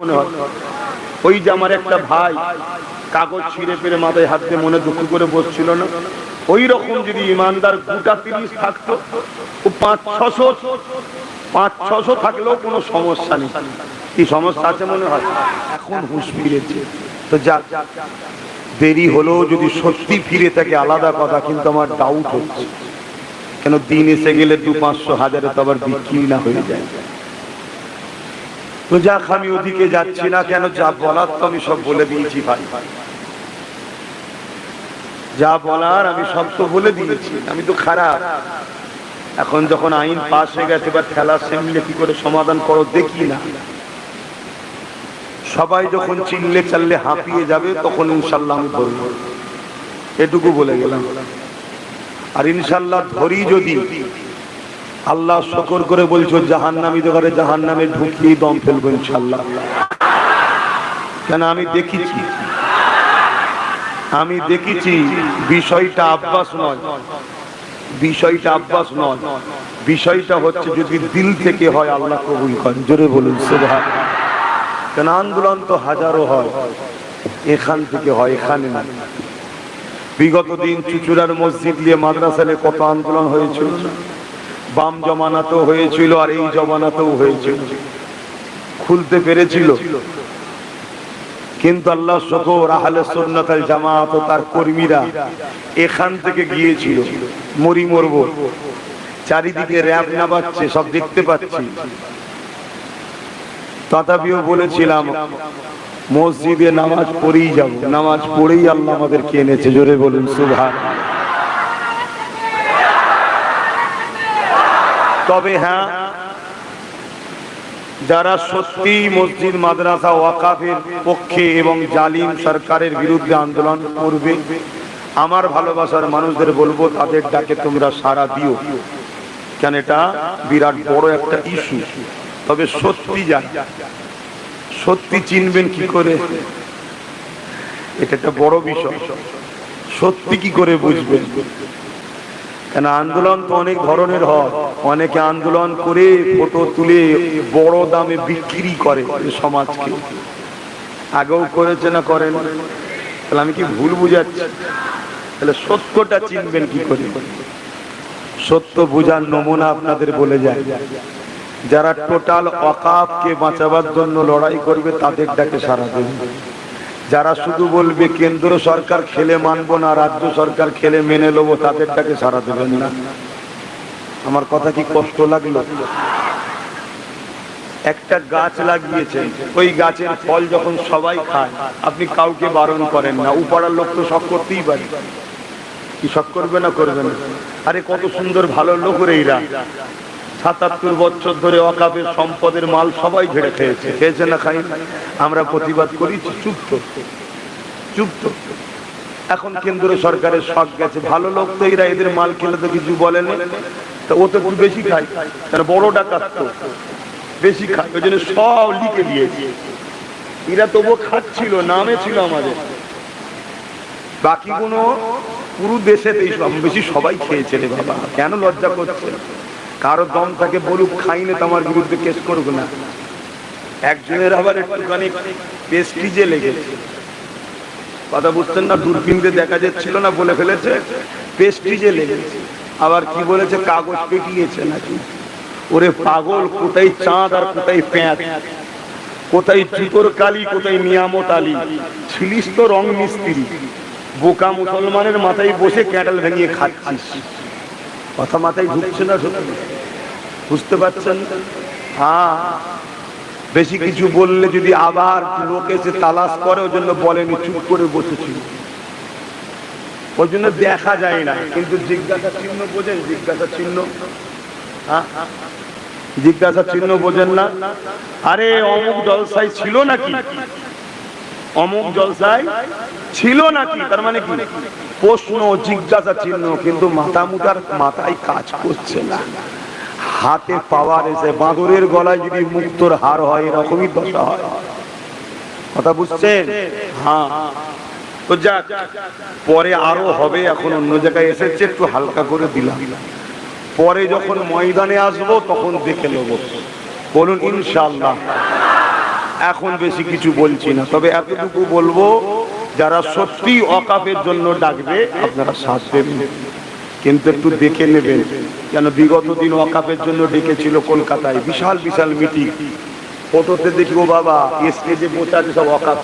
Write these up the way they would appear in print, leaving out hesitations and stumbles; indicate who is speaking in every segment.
Speaker 1: মনে হয় ওই যে আমার একটা ভাই কাগজ ছিঁড়ে পেরে মাথায় হাত দিয়ে মনে দুঃখ করে বসছিল না, ওই রকম যদি ইমানদার গোটা 30 থাকতো, ও 500-600 থাকলেও কোনো সমস্যা নেই। কি সমস্যা আছে মনে হয়? এখন হুঁশ ফিরেছে তো যাক, দেরি হলেও যদি সত্যি ফিরে থাকে আলাদা কথা, কিন্তু আমার ডাউট হচ্ছে কেন দিন এসে গেলে 200-500-1000 তো আবার বিক্রি না হয়ে যায়। তো যাক, আমি ওদিকে যাচ্ছি না, কেন যা বলার তো আমি সব বলে দিয়েছি ভাই, যা বলার আমি সব তো বলে দিয়েছি। আমি তো খারাপ, এখন যখন আইন পাস হয়ে গেছে এবার খেলা সামনে কি করে সমাধান করো দেখি না। সবাই যখন চিল্লে চাললে হাঁপিয়ে যাবে তখন ইনশাল্লাহ আমি ধরব, এটুকু বলে গেলাম। আর ইনশাল্লাহ ধরি যদি, আল্লাহ শুকর করে বলছো জাহান্নামী দোকানে জাহান্নামে ঢুকিয়ে দম ফেলবো ইনশাল্লাহ। কেন আমি দেখেছি বিষয়টা আব্বাস নয়, বিষয়টা হচ্ছে যদি দিল থেকে হয় আল্লাহ কবুল করেন। জোরে বলুন সুবহানাল্লাহ। কেন আন্দোলন তো হাজারো হয়, এখান থেকে হয়, এখানে না। বিগত দিন চুচুড়ার মসজিদ নিয়ে মাদ্রাসালে কত আন্দোলন হয়েছিল, বাম জমানাতেও হয়েছিল আর এই জমানাতেও হয়েছিল, খুলতে পেরেছিল। কিন্তু আল্লাহ শুকর, আহলে সুন্নাত ওয়াল জামাত ও তার কর্মীরা এখান থেকে গিয়েছিল, মরব, চারিদিকে র‍্যাব নামাচ্ছে, সব দেখতে পাচ্ছি। তথাপিও বলেছিলাম মসজিদে নামাজ পড়েই যাব, নামাজ পড়েই আল্লাহ আমাদেরকে এনেছে। জোরে বলুন সুবহানাল্লাহ। তবে হ্যাঁ, যারা সত্যি মসজিদ মাদ্রাসা ওয়াকাফের পক্ষে এবং জালিম সরকারের বিরুদ্ধে আন্দোলন করবে, আমার ভালোবাসার মানুষদের বলবো তাদের ডাকে তোমরা সাড়া দিও, কেন এটা বিরাট বড় একটা ইস্যু। তবে সত্যি জানি, সত্যি চিনবেন কি করে, এটা একটা বড় বিষয়। সত্যি কি করে বুঝবেন? কেন আন্দোলন তো অনেক ধরনের হয়, অনেকে আন্দোলন করে ফটো তুলে বড় দামে বিক্রি করে সমাজকে। আগেও করেছে না করেন? তাহলে আমি কি ভুল বুঝাচ্ছি? তাহলে সত্যটা চিনবেন কি করে? সত্য বুঝার নমুনা আপনাদের বলে যায়, যারা টোটাল ওয়াকাফকে বাঁচাবার জন্য লড়াই করবে তাদের ডাকে সাড়া দেবে। যারা শুধু বলবে কেন্দ্র সরকার খেলে মানবো না, রাজ্য সরকার খেলে মেনে নেবো, তাদের ডাকে সাড়া দেবেন না। আমার কথা কি কষ্ট লাগলো? একটা গাছ লাগিয়েছেন, ওই গাছের ফল যখন সবাই খায়, আপনি কাউকে বারণ করেন না, উপাড়ার লোক তো শখ করতেই পারে। কি শখ করবে না? করবে না। আরে কত সুন্দর ভালো লোক রে এরা, ৭৭ বছর ধরে ওয়াকাফের সম্পদের মাল সবাই ঝেড়ে খেয়েছে না খাই? আমরা প্রতিবাদ করি, চুপ তো। এখন কেন্দ্র সরকারের শখ গেছে, ভালো লোক তো এরা, এদের মাল খেলে তো কিছু বলে না, তো ও তো বেশি খায়, তার বড় ডাকাত তো বেশি খায়, ওই জন্য সব লিখে দিয়েছে। এরা তবুও খাচ্ছিল, নামে ছিল আমাদের, বাকি কোনো পুরো দেশেতেই বেশি সবাই খেয়েছে রে বাবা। কেন লজ্জা করছে? কারো দম তাকে বলুক খাইনি তো আমার বিরুদ্ধে কেস করবো না। একজনের আবার একটুখানি পেস্টিজে লেগেছে, কথা বুঝছেন না? দূরবীন দিয়ে দেখা যাচ্ছিল না, বলে ফেলেছে পেস্টিজে লেগেছে। আবার কি বলেছে? কাগজ পেটিয়েছে নাকি। ওরে পাগল, কোথায় চাঁদ আর কোথায় প্যাঁচ, কোথায় জুতোর কালি, কোথায় নিয়ামত আলী, ছিলিস তো রং মিস্ত্রি, বোকা মুসলমানের মাথায় বসে ক্যাটেল ভেঙিয়ে খাচ্ছিস। কথা মাথায় ঢুকছে না? বুঝতে পারছেন? হ্যাঁ, বেশি কিছু বললে যদি আবার লোক এসে তালাশ করে, ওই জন্য বলেনি, চুপ করে বসেছিল, ওই জন্য দেখা যায় না। কিন্তু জিজ্ঞাসা চিহ্ন বোঝেন? জিজ্ঞাসা চিহ্ন, হ্যাঁ, জিজ্ঞাসা চিহ্ন বোঝেন না? আরে অমুক জলসায় ছিল নাকি, অমুক জলসায় ছিল নাকি, তার মানে কি? প্রশ্ন, জিজ্ঞাসা চিহ্ন। কিন্তু মাথায় কাজ করছে না, হাতে পাওয়ার এসে বাঁদরের গলায় যদি মুক্তোর হার হয়, এরকমই দশা হয়। কথা বুঝছেন? হ্যাঁ, তো যাক, পরে আরো হবে, এখন অন্য জায়গায় এসেছে, একটু হালকা করে দিলাম। পরে যখন ময়দানে আসবো তখন দেখে নেব। বলুন ইনশাআল্লাহ। এখন বেশি কিছু বলছি না, তবে এতটুকু বলবো, যারা সত্যি ওয়াকাফের জন্য ডাকবে আপনারা সাথ দেবেন, কিন্তু একটু দেখে নেবেন। কেন বিগত দিন ওয়াকাফের জন্য ডেকেছিল কলকাতায়, বিশাল বিশাল মিটিং, ফটোতে দেখবো বাবা স্টেজে বসে আছে সব ওয়াকাফ।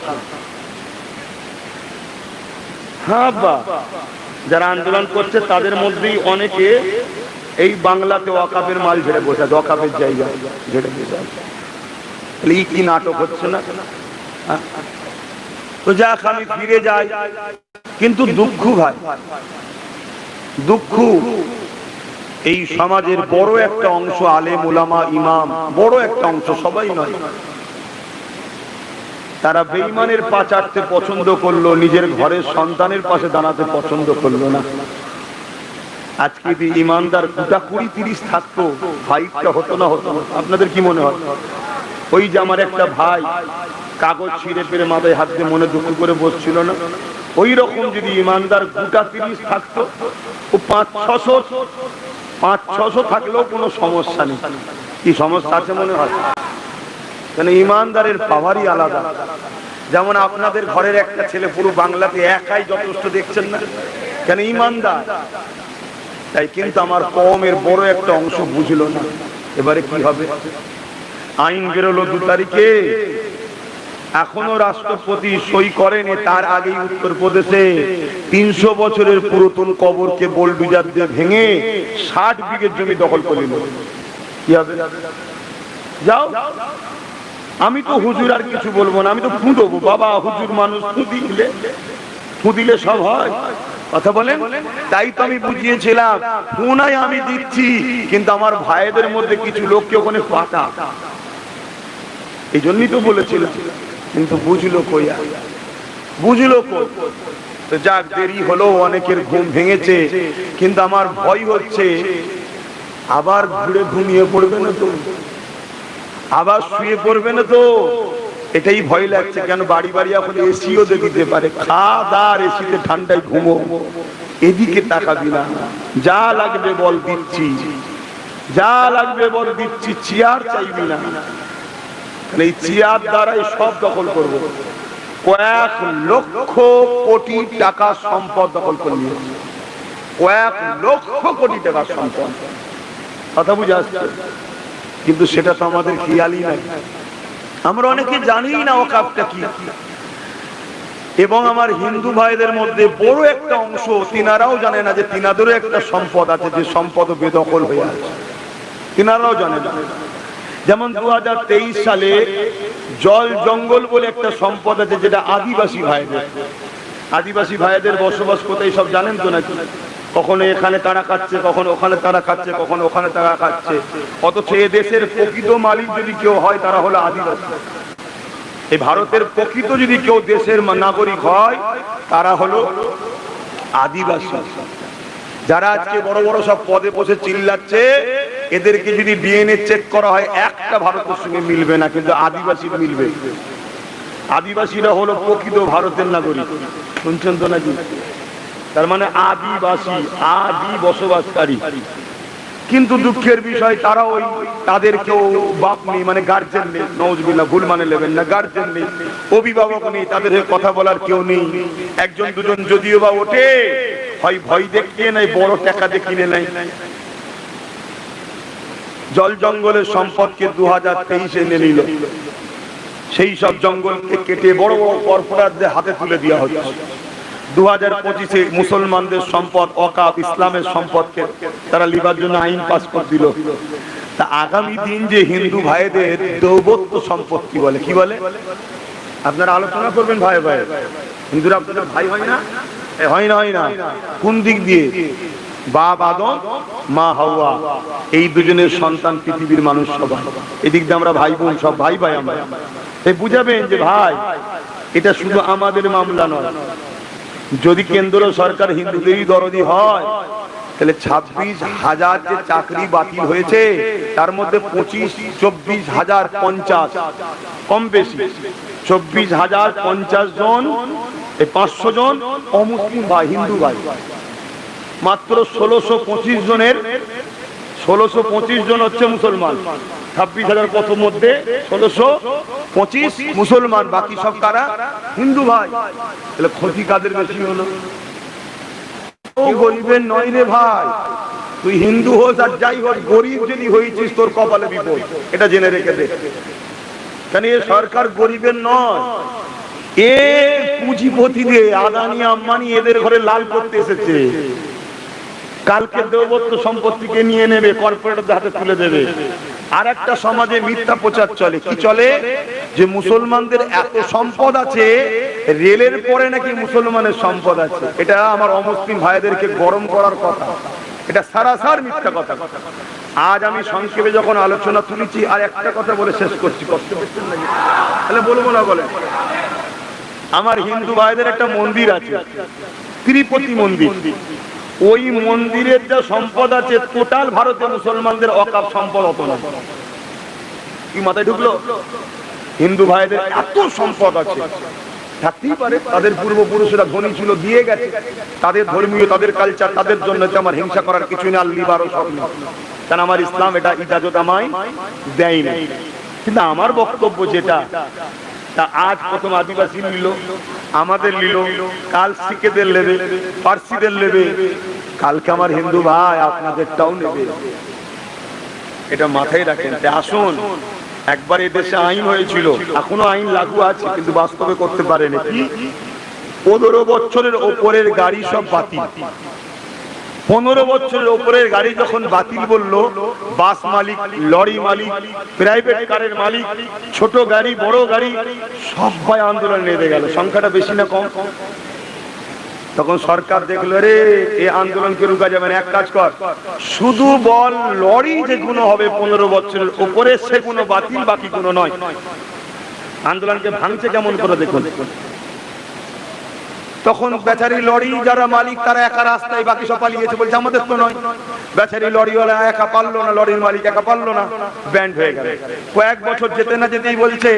Speaker 1: হ্যাঁ বা যারা আন্দোলন করছে তাদের মধ্যেই অনেকে এই বাংলাতে ওয়াকাফের মাল ঝেড়ে বসে আছে, ওয়াকাফের জায়গা ঝেড়ে বসে আছে। এই কি নাটক হচ্ছে না? তো যাক, আমি ফিরে যাই। কিন্তু দুঃখ ভাই, দুঃখ এই সমাজের বড় একটা অংশ, আলেম ওলামা ইমাম, বড় একটা অংশ, সবাই নয়, তারা বেঈমানের পা চাটতে পছন্দ করলো, নিজের ঘরের সন্তানের পাশে দাঁড়াতে পছন্দ করলো না। আজকে যদি ইমানদার গোটা 20-30 থাকতো, ফাইটটা হতো না? হতো না? আপনাদের কি মনে হয়? ওই যে আমার একটা ভাই কাগজ ছিঁড়ে পেরে মাথায় হাত দিয়ে মনে দুঃখ করে বসছিল না, ওই রকম যদি ইমানদার গোটা 30 থাকতো, ও 500-600 থাকলেও কোনো সমস্যা নেই। কি সমস্যা আছে মনে হয়? কেন ইমানদারের পাওয়ারই আলাদা। যেমন আপনাদের ঘরের একটা ছেলে পুরো বাংলাতে একাই যথেষ্ট, দেখছেন না? কেন ইমানদার। তাই কিন্তু আমার কওমের বড় একটা অংশ বুঝলো না। এবারে কি হবে? আইন বেরোলো 2 তারিখে, এখনো রাষ্ট্রপতি সই করেনি, তার আগেই উত্তরপ্রদেশে 300 বছরের পুরাতন কবরকে বোলডুজার দিয়ে ভেঙে 60 বিঘে জমি দখল করে নিল। কি হবে? যাও, আমি তো হুজুর আর কিছু বলবো না, আমি তো ফু দেবো। বাবা হুজুর মানুষ, ফু দিলে সব হয়? কথা বলেন। তাই তো আমি বুঝিয়েছিলাম, পুনাই আমি দিচ্ছি, কিন্তু আমার ভাইদের মধ্যে কিছু লোককে ওখানে পাঠা, এই জন্যই তো বলেছিলাম। কিন্তু বুঝলো কই, বুঝলো কই? তো যাক, দেরি হলো, অনেকের ঘুম ভেঙেছে, কিন্তু আমার ভয় হচ্ছে আবার ঘুরে ঘুমিয়ে পড়বে না তো, আবার শুয়ে পড়বে না তো, এটাই ভয় লাগছে। কেন বাড়ি বাড়ি এখন এসিও দিতে পারে, খাদার এসিতে ঠান্ডায় ঘুমো, এদিকে তাকাবি না। যা লাগবে বল দিচ্ছি, যা লাগবে বল দিচ্ছি, চেয়ার চাইবি না। এই চেয়ার দ্বারাই সব দখল করবো। কয়েক লক্ষ কোটি টাকা সম্পদ দখল করলি, কয়েক লক্ষ কোটি টাকা সম্পদ। কথা বুঝে আসছে? কিন্তু সেটা তো আমাদের খেয়ালই নাই। আমরা অনেকে জানি না ওয়াকাফটা কি। এবং আমার হিন্দু ভাইদের মধ্যে বড় একটা অংশ, তিনারাও জানে না যে তিনাদেরও একটা সম্পদ আছে, যে সম্পদ বেদখল হয়ে আছে, তিনারাও জানে না। যেমন 2023 সালে জল জঙ্গল বলে একটা সম্পদ আছে, যেটা আদিবাসী ভাইদের, আদিবাসী ভাইদের বসবাস কোথায় সব জানেন তো নাকি? কখনো এখানে তারা খাচ্ছে, কখনো ওখানে তারা খাচ্ছে, কখনো ওখানে তারা খাচ্ছে। অথচ এ দেশের প্রকৃত মালিক যদি কেউ হয়, তারা হলো আদিবাসী। এই ভারতের প্রকৃত যদি কেউ দেশের নাগরিক হয়, তারা হলো আদিবাসী। যারা আজকে বড় বড় সব পদে বসে চিল্লাচ্ছে, এদেরকে যদি ডিএনএ চেক করা হয়, একটা ভারতের সঙ্গে মিলবে না, কিন্তু আদিবাসী মিলবে। আদিবাসীরা হলো প্রকৃত ভারতের নাগরিক। শুনছেন তো নাকি? তার মানে আদিবাসী, আদি বসবাসকারী। কিন্তু দুঃখের বিষয়, তারা ওই তাদের কেউ বাপ নেই, মানে গার্জেন নেই। নওয়াজবিল্লাহ, ভুল মানে নেবেন না, গার্জেন নেই, অভিভাবক নেই, তাদের কথা বলার কেউ নেই। একজন দুজন যদিও বা ওঠে, হয় ভয় দেখিয়ে নেয়, বড় টাকা দেখিয়ে নেয়। জল জঙ্গলের সম্পদকে 2023 এনে নিল। সেই সব জঙ্গলকে কেটে বড় বড় কর্পোরেটদের হাতে তুলে দেওয়া হচ্ছে। 2025-এ মুসলমানদের সম্পদ, ওয়াকাফ, ইসলামের সম্পদকে তারা লিবার জন্য আইন পাস করে দিল। তা আগামী দিন যে হিন্দু ভাইদের দৌবত্য সম্পত্তি বলে, কি বলে? আপনারা আলোচনা করবেন ভাই ভাই। হিন্দুরা আপনাদের ভাই হয় না? হয় না, হয় না। কোন দিক দিয়ে? বাপ আদম, মা হাওয়া, এই দুজনের সন্তান পৃথিবীর মানুষ সবাই। এদিক দিয়ে আমরা ভাই বোন, সব ভাই ভাই আমরা। এই বুঝাবেন যে ভাই, এটা শুধু আমাদের মামলা নয়। যদি কেন্দ্র সরকার হিন্দুদেরই দরদি হয়, তাহলে 26,000 যে চাকরি বাতিল হয়েছে, তার মধ্যে 24,050 কম বেশি 24,050 জন, এই 500 জন অমুসলিম ভাই, হিন্দু ভাই। মাত্র 1625 জনের 1625 জন হচ্ছে মুসলমান, 26,000 কত মধ্যে 1625 মুসলমান, বাকি সব কারা? হিন্দু ভাই। তাহলে ক্ষতি কাদের বেশি হলো? ও গরিবের নয় রে ভাই, তুই হিন্দু হোস আর যাই হোক, গরিব যদি হয়েছিস তোর কপালে বিপদ, এটা জেনে রেখে দে। কেন এ সরকার গরিবের নয়, এ পুঁজিপতিদের, আদানি আম্বানি এদের ঘরে লাল করতে এসেছে। কালকে দেবত্ব সম্পত্তিকে নিয়ে নেবে, কর্পোরেটরদের হাতে তুলে দেবে। আর একটা সমাজে মিথ্যা প্রচার চলে, কি চলে? যে মুসলমানদের এত সম্পদ আছে, রেলের পরে নাকি মুসলমানের সম্পদ আছে। এটা আমার অমুসলিম ভাইদেরকে গরম করার কথা, এটা সারাসার মিথ্যা কথা। আজ আমি সংক্ষেপে যখন আলোচনা তুলেছি, আর একটা কথা বলে শেষ করছি, কষ্ট করছেন নাকি? তাহলে বলবো না বলে? আমার হিন্দু ভাইদের একটা মন্দির আছে, তিরুপতি মন্দির। ওই মন্দিরের যা সম্পদ আছে, টোটাল ভারতে মুসলমানদের অকাপ সম্পদ অত না। কি মাথায় ঢুকলো? হিন্দু ভাইদের এত সম্পদ আছে, থাকতেই পারে তাদের পূর্বপুরুষরা ধনী ছিল, দিয়ে গেছে, তাদের ধর্মীয়, তাদের কালচার, তাদের জন্য আমার হিংসা করার কিছু না, লিবারও সব না। কারণ আমার ইসলাম এটা ইজাজত আমায় দেয় না। কিন্তু আমার বক্তব্য যেটা, তা আজ প্রথম আদিবাসী নিল, আমাদের নিল, কাল শিখেদের নেবে, পার্সিদের নেবে, কালকে আমার হিন্দু ভাই আপনাদেরটাও নেবে। এটা মাথায় রাখেন। আসুন, একবার এই দেশে আইন হয়েছিল, এখনো আইন লাগু আছে, কিন্তু বাস্তবে করতে পারেনি। কি? 15 বছরের ওপরের গাড়ি সব বাতিল। 15 বছরের ওপরের গাড়ি যখন বাতিল বললো, বাস মালিক, লরি মালিক, প্রাইভেট কারের মালিক, ছোট গাড়ি, বড় গাড়ি, সবাই আন্দোলন নেমে গেল। সংখ্যাটা বেশি না কম? তখন সরকার দেখলো, রে এই আন্দোলনকে রুকা যাবে না, এক কাজ কর, শুধু বল লরি যেগুলো হবে 15 বছরের উপরে সেগুলো বাতিল, বাকি কোনো নয়। আন্দোলনকে ভাঙছে কেমন করে দেখুন। তখন বেচারি লরি যারা মালিক তারা একা রাস্তায়, বাকি সব পালিয়েছে, বলছে আমাদের তো নয়। বেচারি লরিওয়ালা একা পারলো না, লরির মালিক একা পারলো না, ব্যান্ড হয়ে গেল। কয়েক বছর যেতে না যেতেই বলছে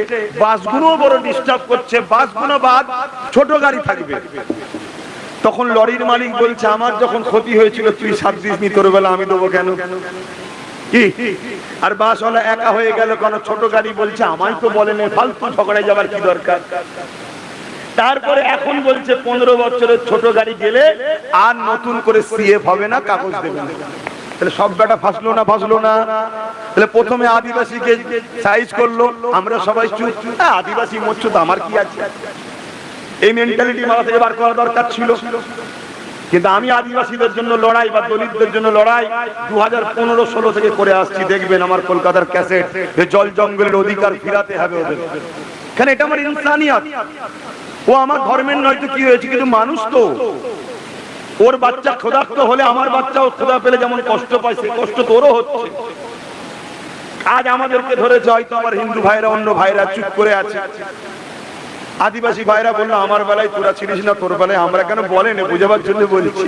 Speaker 1: বাসগুলো বড় ডিস্টার্ব করছে, বাসগুলো বাদ, ছোট গাড়ি থাকবে। তখন লরির মালিক বলছে আমার যখন ক্ষতি হয়েছিল তুই 7 দিসনি, তোর বেলা আমি দেবো কেন? কি? আর বাসওয়ালা একা হয়ে গেল, কেন? ছোট গাড়ি বলছে আমায় তো বলে নেই, ফালতু ঝগড়ায় যাবার কি দরকার? তারপরে এখন বলছে 15 বছরের ছোট গাড়ি গেলে আর নতুন করে সিএফ হবে না, কাগজ দেবে না। তাহলে সব বেটা ফাঁসলো না? ফাঁসলো না? তাহলে প্রথমে আদিবাসীকে সাইজ করলো, আমরা সবাই চুপ, আদিবাসী মরছো তো আমার কি আছে? এই মেন্টালিটি মাথা থেকে বার করা দরকার ছিল। কিন্তু আমি আদিবাসীদের জন্য লড়াই বা দলিতদের জন্য লড়াই 2015-16 থেকে করে আসছি। দেখবেন আমার কলকাতার ক্যাসেট, জল জঙ্গলের অধিকার ফিরাতে হবে ওদের। কেন? এটা আমার ইনসানিয়ত। ও আমার ধর্মের নয় তো কি হয়েছে, কিন্তু মানুষ তো। ওর বাচ্চা ক্ষুধার্ত হলে আমার বাচ্চাও ক্ষুধা পেলে যেমন কষ্ট পায়, সে কষ্ট তোরও হচ্ছে। আজ আমাদেরকে ধরেছে, হয়তো আমার হিন্দু ভাইরা, অন্য ভাইরা চুপ করে আছে। আদিবাসী ভাইরা বললো আমার বেলায় তোরা ছিলিস না, তোর বেলায় আমরা কেন? বলেন, বোঝাবার জন্য বলছি।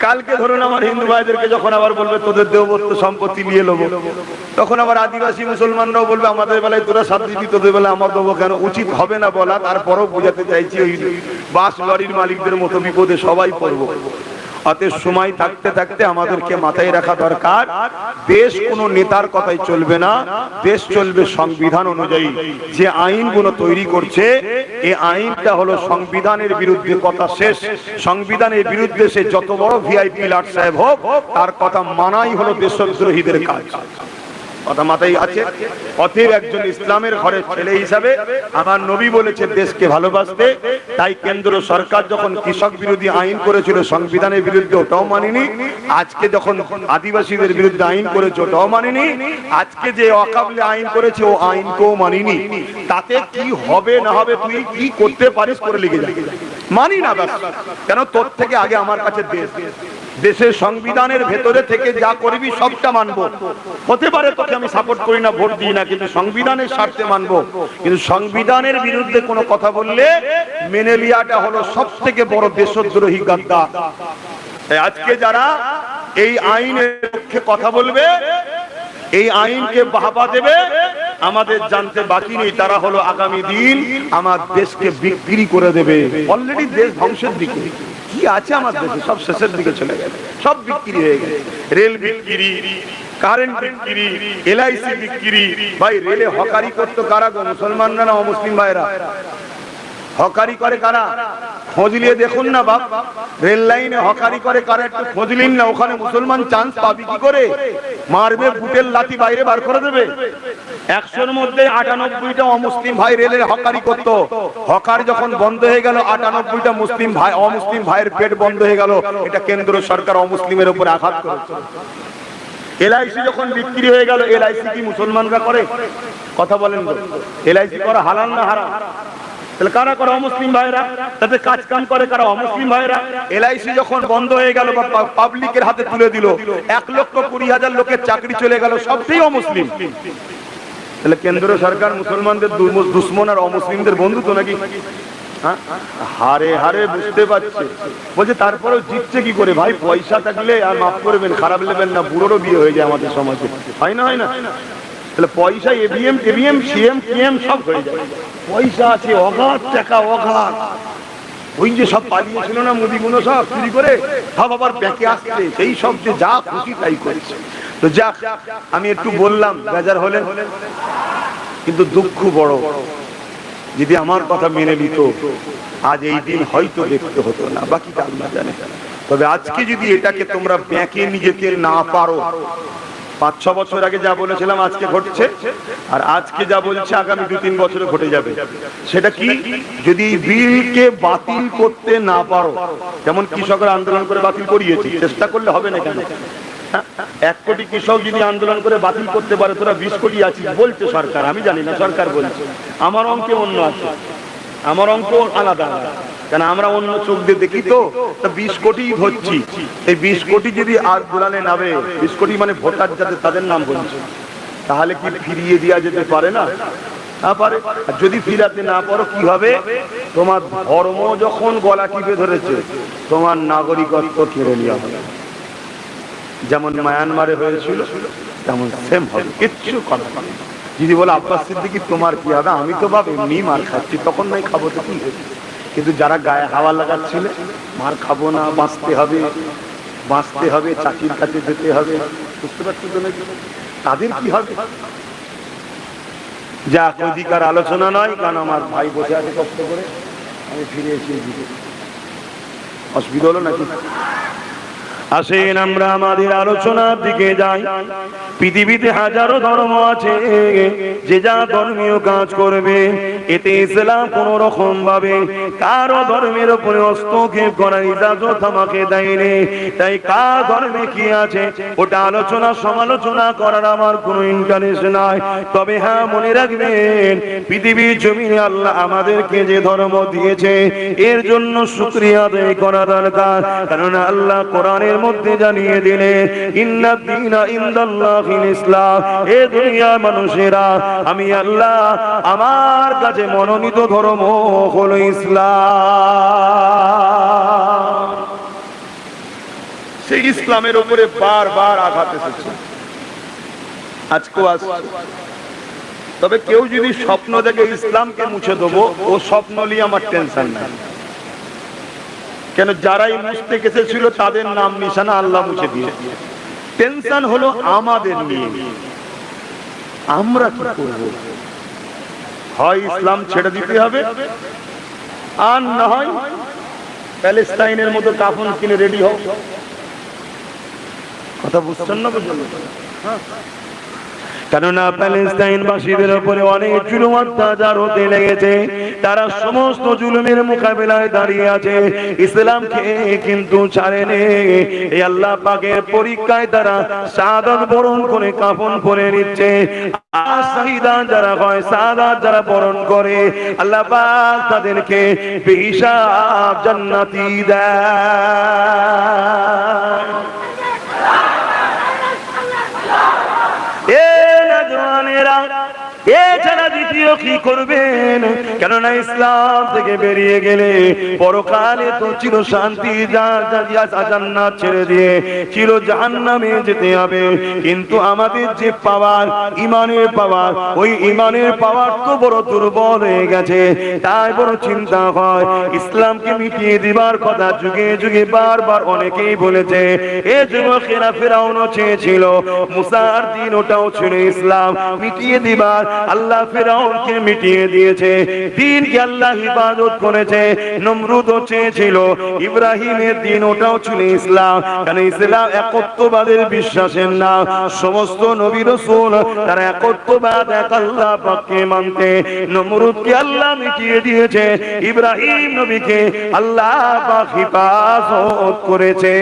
Speaker 1: কালকে ধরুন আমার হিন্দু ভাইদেরকে যখন আবার বলবে তোদের দেবত্ব সম্পত্তি নিয়ে নেবো, তখন আবার আদিবাসী মুসলমানরাও বলবে আমাদের বেলায় তোরা 7 দিবি, তোদের বেলায় আমার দেবো কেন? উচিত হবে না বলা, তারপরও বোঝাতে চাইছি ওই বাস লরির মালিকদের মতো বিপদে সবাই পড়বো। অতএব সময় থাকতে থাকতে আমাদেরকে মাথায় রাখা দরকার, দেশ কোনো নেতার কথাই চলবে না, দেশ চলবে সংবিধান অনুযায়ী। যে আইনগুলো তৈরি করছে, এই আইনটা হলো সংবিধানের বিরুদ্ধে, কথা শেষ। সংবিধানের বিরুদ্ধে সে যত বড় ভিআইপি লাট সাহেব হোক, তার কথা মানাই হলো দেশদ্রোহীদের কাজ। কথা মাথায় আছে? অতএব একজন ইসলামের ঘরের ছেলে হিসাবে আমার নবী বলেছে দেশকে ভালোবাসতে। তাই কেন্দ্র সরকার যখন কৃষক বিরোধী আইন করেছিল, সংবিধানের বিরুদ্ধে, ওটাও মানিনি। আজকে যখন আদিবাসীদের বিরুদ্ধে আইন করেছে, ওটাও মানিনি। আজকে যে অকাবলে আইন করেছে, ও আইনকেও মানিনি। তাতে কি হবে না হবে, তুই কি করতে পারিস করে লিখে যা, মানি না ব্যাস। কেন? তোর থেকে আগে আমার কাছে দেশ। দেশের সংবিধানের ভেতরে থেকে যা করবি সবটা মানবো। হতে পারে তোকে আমি সাপোর্ট করি না, ভোট দিই না, কিন্তু সংবিধানের স্বার্থে মানবো। কিন্তু সংবিধানের বিরুদ্ধে কোনো কথা বললে মেনে লিয়াটা হলো সব থেকে বড় দেশদ্রোহী গাদ্দার। আজকে যারা এই আইনের পক্ষে কথা বলবে, এই আইনকে বাহবা দেবে, আমাদের জানতে বাকি নেই তারা হলো আগামী দিন আমার দেশকে বিক্রি করে দেবে। অলরেডি দেশ ধ্বংসের দিকে। কি আছে আমার দেশে? সব শেষের দিকে চলে গেছে, সব বিক্রি হয়ে গেছে। রেল বিক্রি, কারেন্ট বিক্রি, LIC বিক্রি। ভাই রেলে হকারি করতো কারা গো? মুসলমানরা না অমুসলিম ভাইরা? হকারি করে কারা? খোঁজ নিয়ে দেখুন না বাপ, রেল লাইনে হকারি করে কারা একটু খোঁজ নিন না। ওখানে মুসলমান চান্স পাবি কি করে? মারবে, বুটের লাঠি বাইরে বার করে দেবে। 100-র মধ্যে 98টা অমুসলিম ভাই রেলের হকারি করত। হকার যখন বন্ধ হয়ে গেল, 98টা মুসলিম ভাই, অমুসলিম ভাইয়ের পেট বন্ধ হয়ে গেল। এটা কেন্দ্র সরকার অমুসলিমের উপর আঘাত করেছে। LIC যখন বিক্রি হয়ে গেল, LIC কি মুসলমানরা করে? কথা বলেন তো, LIC করা হালাল না হারাম? তাহলে কারা করে? অমুসলিম ভাইরা। তাতে কাজ কাম করে কারা? অমুসলিম ভাইরা। LIC যখন বন্ধ হয়ে গেল বা পাবলিকের হাতে তুলে দিল, 1,20,000 লোকের চাকরি চলে গেল, সবটাই অমুসলিম। তাহলে কেন্দ্র সরকার মুসলমানদের দুশ্মন আর অমুসলিমদের বন্ধু তো নাকি? হারে হারে বুঝতে পারছে। বলছে তারপরেও জিতছে কি করে? ভাই পয়সা থাকলে, আর মাফ করবেন, খারাপ নেবেন না, বুড়োরও বিয়ে হয়ে যায় আমাদের সমাজে, হয় না? হয় না? তাহলে পয়সা EVM, TVM, CM, PM সব হয়ে যায়। পয়সা আছে, অগাধ টাকা, অগাধ। ওই যে সব পালিয়েছিল না মুদিগুলো, সব চুরি করে সব আবার ব্যাকে আসছে, সেই সব যে যা খুশি তাই করেছে। তো যাক, আমি একটু বললাম, বেজার হলেন, কিন্তু দুঃখ বড়। যদি আমার কথা মেনে নিত, আজ এই দিন হয়তো দেখতে হতো না, বাকিটা আল্লাহ জানে। তবে আজকে যদি এটাকে তোমরা ব্যাকে নিজেকে না পারো, 5-6 বছর আগে যা বলেছিলাম আজকে ঘটছে, আর আজকে যা বলছে আগামী 2-3 বছরে ঘটে যাবে। সেটা কি? যদি বিলকে বাতিল করতে না পারো, যেমন কৃষকরা আন্দোলন করে বাতিল করিয়েছে, চেষ্টা করলে হবে না কেন? 1 কোটি কৃষক যদি আন্দোলন করে বাতিল করতে পারে, তোরা 20 কোটি আছিস বলছে সরকার, আমি জানি না, সরকার বলছে। আমার অঙ্কে অন্য আছে, আমার অঙ্ক আলাদা, কারণ আমরা অন্য চোখ দিয়ে দেখি। তো 20 কোটি ধরছি, এই 20 কোটি যদি আর দোলালে নামে, 20 কোটি মানে ভোটার যাদের, তাদের নাম বলছে, তাহলে কি ফিরিয়ে দেওয়া যেতে পারে না? পারে। আর যদি ফিরাতে না পারো কি হবে? তোমার ধর্ম যখন গলা টিপে ধরেছে, তোমার নাগরিকত্ব কেড়ে নেওয়া হবে। যেমন মায়ানমারে হয়েছিল, তেমন সেম হবে, কিচ্ছু করার নেই। যদি বলে আব্বাস সিদ্দিকী তোমার কি হবে? আমি তো ভাব এমনি মার খাচ্ছি, তখন নাই খাবো তো কি হয়েছে? কিন্তু যারা গায়ে হাওয়া লাগাচ্ছিলে, মার খাবো না, বাঁচতে হবে, বাঁচতে হবে, চাকরির কাছে যেতে হবে, বুঝতে পারছি তো নাকি? তাদের কি হবে? যা অধিকার আলোচনা নয়, কারণ আমার ভাই বসে আছে কষ্ট করে, আমি ফিরে এসে অসুবিধা হলো নাকি? আসেন আমরা আমাদের আলোচনার দিকে যাই। পৃথিবীতে হাজারো ধর্ম আছে, যে যা ধর্মীয় কাজ করবে, এতে ইসলাম কোন রকম ভাবে কারো ধর্মের উপরে হস্তক্ষেপ করার ইজাজত আমাকে দেয়নি। তাই কার ধর্মে কি আছে ওটা আলোচনা সমালোচনা করার আমার কোনো ইন্টারেস্ট নাই। তবে হ্যাঁ, মনে রাখবেন, পৃথিবীর জমিনে আল্লাহ আমাদেরকে যে ধর্ম দিয়েছে, এর জন্য শুকরিয়া আদায় করা দরকার। কারণ আল্লাহ কোরআনের মধ্যে জানিয়ে দিলে, ইন্নাদ দীনা ইনদাল্লাহিল ইসলাম, এ দুনিয়ার মানুষেরা, আমি আল্লাহ আমার কাছে মনোনীত ধর্ম হলো ইসলাম। সেই ইসলামের উপরে বারবার আঘাত এসেছে, আজকেও আসছে। তবে কেউ যদি স্বপ্ন দেখে ইসলামকে মুছে দেবো, ও স্বপ্ন নিয়ে আমার টেনশন নাই। কেন? যারাই মুছতে গেছিল তাদের নাম নিশানা আল্লাহ মুছে দিয়েছে। টেনশন হলো আমাদের নিয়ে, আমরা কি করব? হয় ইসলাম ছেড়ে দিতে হবে, আর না হয় প্যালেস্টাইনের মতো কাফন কিনে রেডি হোক। কথা বুঝছেন না? বুঝলেন? কেননা প্যালেস্টাইনবাসীদের উপরে অনেক জুলুম অত্যাচার হতে লেগেছে। তারা সমস্ত জুলুমের মোকাবিলায় দাঁড়িয়ে আছে, ইসলামকে কিন্তু ছাড়েনি। এই আল্লাহ পাকের পরীক্ষায় তারা শাহাদাত বরণ করে কাফন পরে নিচ্ছে। আর শাহিদা যারা হয়, শাহাদাত যারা বরণ করে, আল্লাহ পাক তাদেরকে বেহিসাব জান্নাতি দেয়। এছাড়া দ্বিতীয় কি করবেন? কেননা ইসলাম থেকে বেরিয়ে গেলে পরকালে তো চির শান্তি জান্নাত ছেড়ে দিয়ে চির জাহান্নামে যেতে হবে। কিন্তু আমাদের যে পাওয়ার, ইমানের পাওয়ার, ওই ইমানের পাওয়ার তো বড় দুর্বল হয়ে গেছে। তাই বড় চিন্তা হয়, ইসলামকে মিটিয়ে দিবার কথা যুগে যুগে বারবার অনেকেই বলেছে। এ যুবকেরা ফেরাউনও চেয়েছিল, মুসার দিন ওটাও ছিল ইসলাম মিটিয়ে দিবার। আল্লাহ ফেরাউনকে মিটিয়ে দিয়েছে, দিনকে আল্লাহ হিফাজত করেছে। নমরুদও চেয়েছিল, ইব্রাহিমের দিন ওটাও ছিল ইসলাম, কারণ ইসলাম একত্ববাদের বিশ্বাসের নাম। সমস্ত নবী রাসূল তারা একত্ববাদ, এক আল্লাহ পাককে মানতে। নমরুদকে আল্লাহ মিটিয়ে দিয়েছে, ইব্রাহিম নবীকে আল্লাহ পাক হিফাজত করেছে।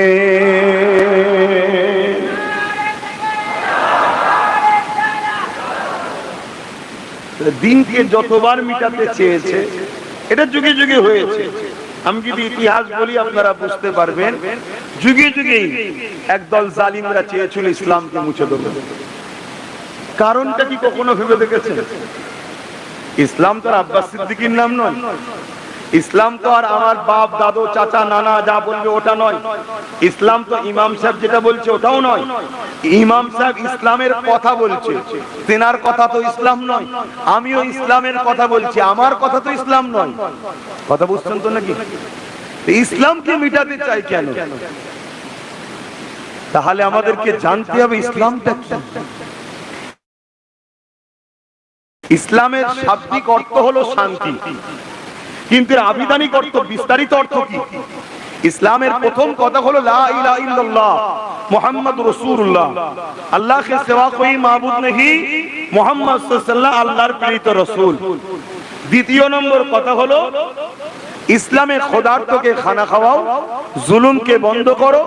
Speaker 1: দিনকে যতবার মিটাতে চেয়েছে, এটা যুগে যুগে হয়েছে। আমি যদি ইতিহাস বলি আপনারা বুঝতে পারবেন, যুগে যুগে একদল জালিমরা চেয়েছিল ইসলামকে মুছে দেবে। কারণটা কি কখনো ভেবে দেখেছেন? ইসলাম তো আর আব্বাস সিদ্দিকীর নাম নয়, ইসলাম তো আর আমার বাপ দাদু চাচা নানা যা বলবে ওটা নয়, ইসলাম তো ইমাম সাহেব যেটা বলছে ওটাও নয়। ইমাম সাহেব ইসলামের কথা বলছে, তেনার কথা তো ইসলাম নয়। আমিও ইসলামের কথা বলছি, আমার কথা তো ইসলাম নয়। কথা বুঝছেন তো নাকি? ইসলামকে মিটাতে চাই কেন? তাহলে আমাদেরকে জানতে হবে ইসলামটা কি। ইসলামের শাব্দিক অর্থ হলো শান্তি, কিন্তু আবিধানিক অর্থ, বিস্তারিত অর্থ কি? ইসলামের প্রথম কথা হলো লা ইলাহা ইল্লাল্লাহ মুহাম্মাদুর রাসূলুল্লাহ, আল্লাহ के सिवा कोई माबूद नहीं, মুহাম্মদ সাল্লাল্লাহু আলাইহি ওয়াসাল্লাম আল্লাহর প্রেরিত রাসূল। দ্বিতীয় নম্বর কথা হলো ইসলামে খোদার্থকে খানা খাওয়াও, জুলুমকে বন্ধ করো,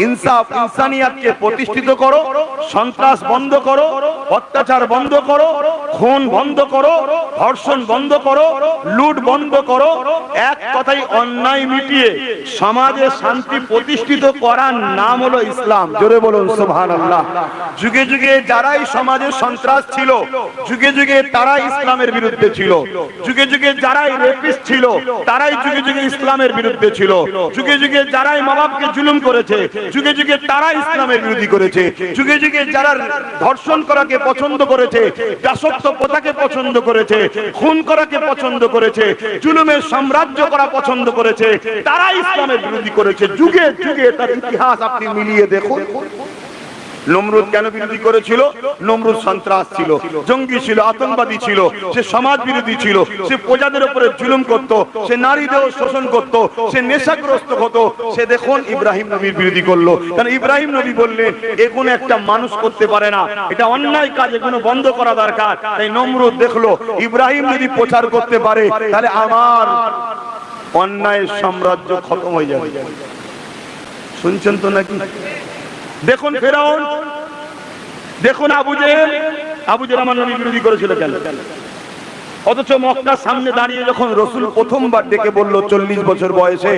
Speaker 1: ইনসাফ ইনসানিয়াতকে প্রতিষ্ঠিত করো, সন্ত্রাস বন্ধ করো, অত্যাচার বন্ধ করো, খুন বন্ধ করো, ধর্ষণ বন্ধ করো, লুট বন্ধ করো। এক কথায় অন্যায় মিটিয়ে সমাজে শান্তি প্রতিষ্ঠিত করার নাম হলো ইসলাম। জোরে বলুন সুবহানাল্লাহ। যুগে যুগে যারাই সমাজে সন্ত্রাস ছিল, যুগে যুগে তারাই ইসলামের বিরুদ্ধে ছিল। যুগে যুগে যারাই রেপিস্ট ছিল, তারাই যুগে যুগে ইসলামের বিরুদ্ধে ছিল। যুগে যুগে যারাই মা বাপকে জুলুম করেছে, যুগে যুগে তারা ইসলামের বিরোধী করেছে। যুগে যুগে যারা ধর্ষণ করাকে পছন্দ করেছে, দাসত্ব প্রথাকে পছন্দ করেছে, খুন করাকে পছন্দ করেছে, জুলুমের সাম্রাজ্য করা পছন্দ করেছে, তারা ইসলামের বিরোধী করেছে। যুগে যুগে তার ইতিহাস আপনি মিলিয়ে দেখুন। নমরুদ কেন বিরোধী করেছিল? নমরুদ সন্ত্রাস ছিল, জঙ্গি ছিল, আতঙ্কবাদী ছিল, সে সমাজ বিরোধী ছিল, সে প্রজাদের উপরে জুলুম করত, সে নারীদের শোষণ করত, সে নেশাগ্রস্ত হতো। সে দেখুন ইব্রাহিম নবীর বিরোধী করলো, কারণ ইব্রাহিম নবী বললেন এগুলো একটা মানুষ করতে পারে না, এটা অন্যায় কাজ, এগুলো বন্ধ করা দরকার। তাই নমরুদ দেখলো ইব্রাহিম যদি প্রচার করতে পারে তাহলে আমার অন্যায়ের সাম্রাজ্য খতম হয়ে যাবে। শুনছেন তো নাকি? দেখুন ফেরাউন, দেখুন আবু জেহেল। আবু জেহেল আমার নবী বিরোধী করেছিল কেন? অথচ মক্কার সামনে দাঁড়িয়ে যখন রাসূল প্রথমবার ডেকে বলল 40 বছর বয়সে,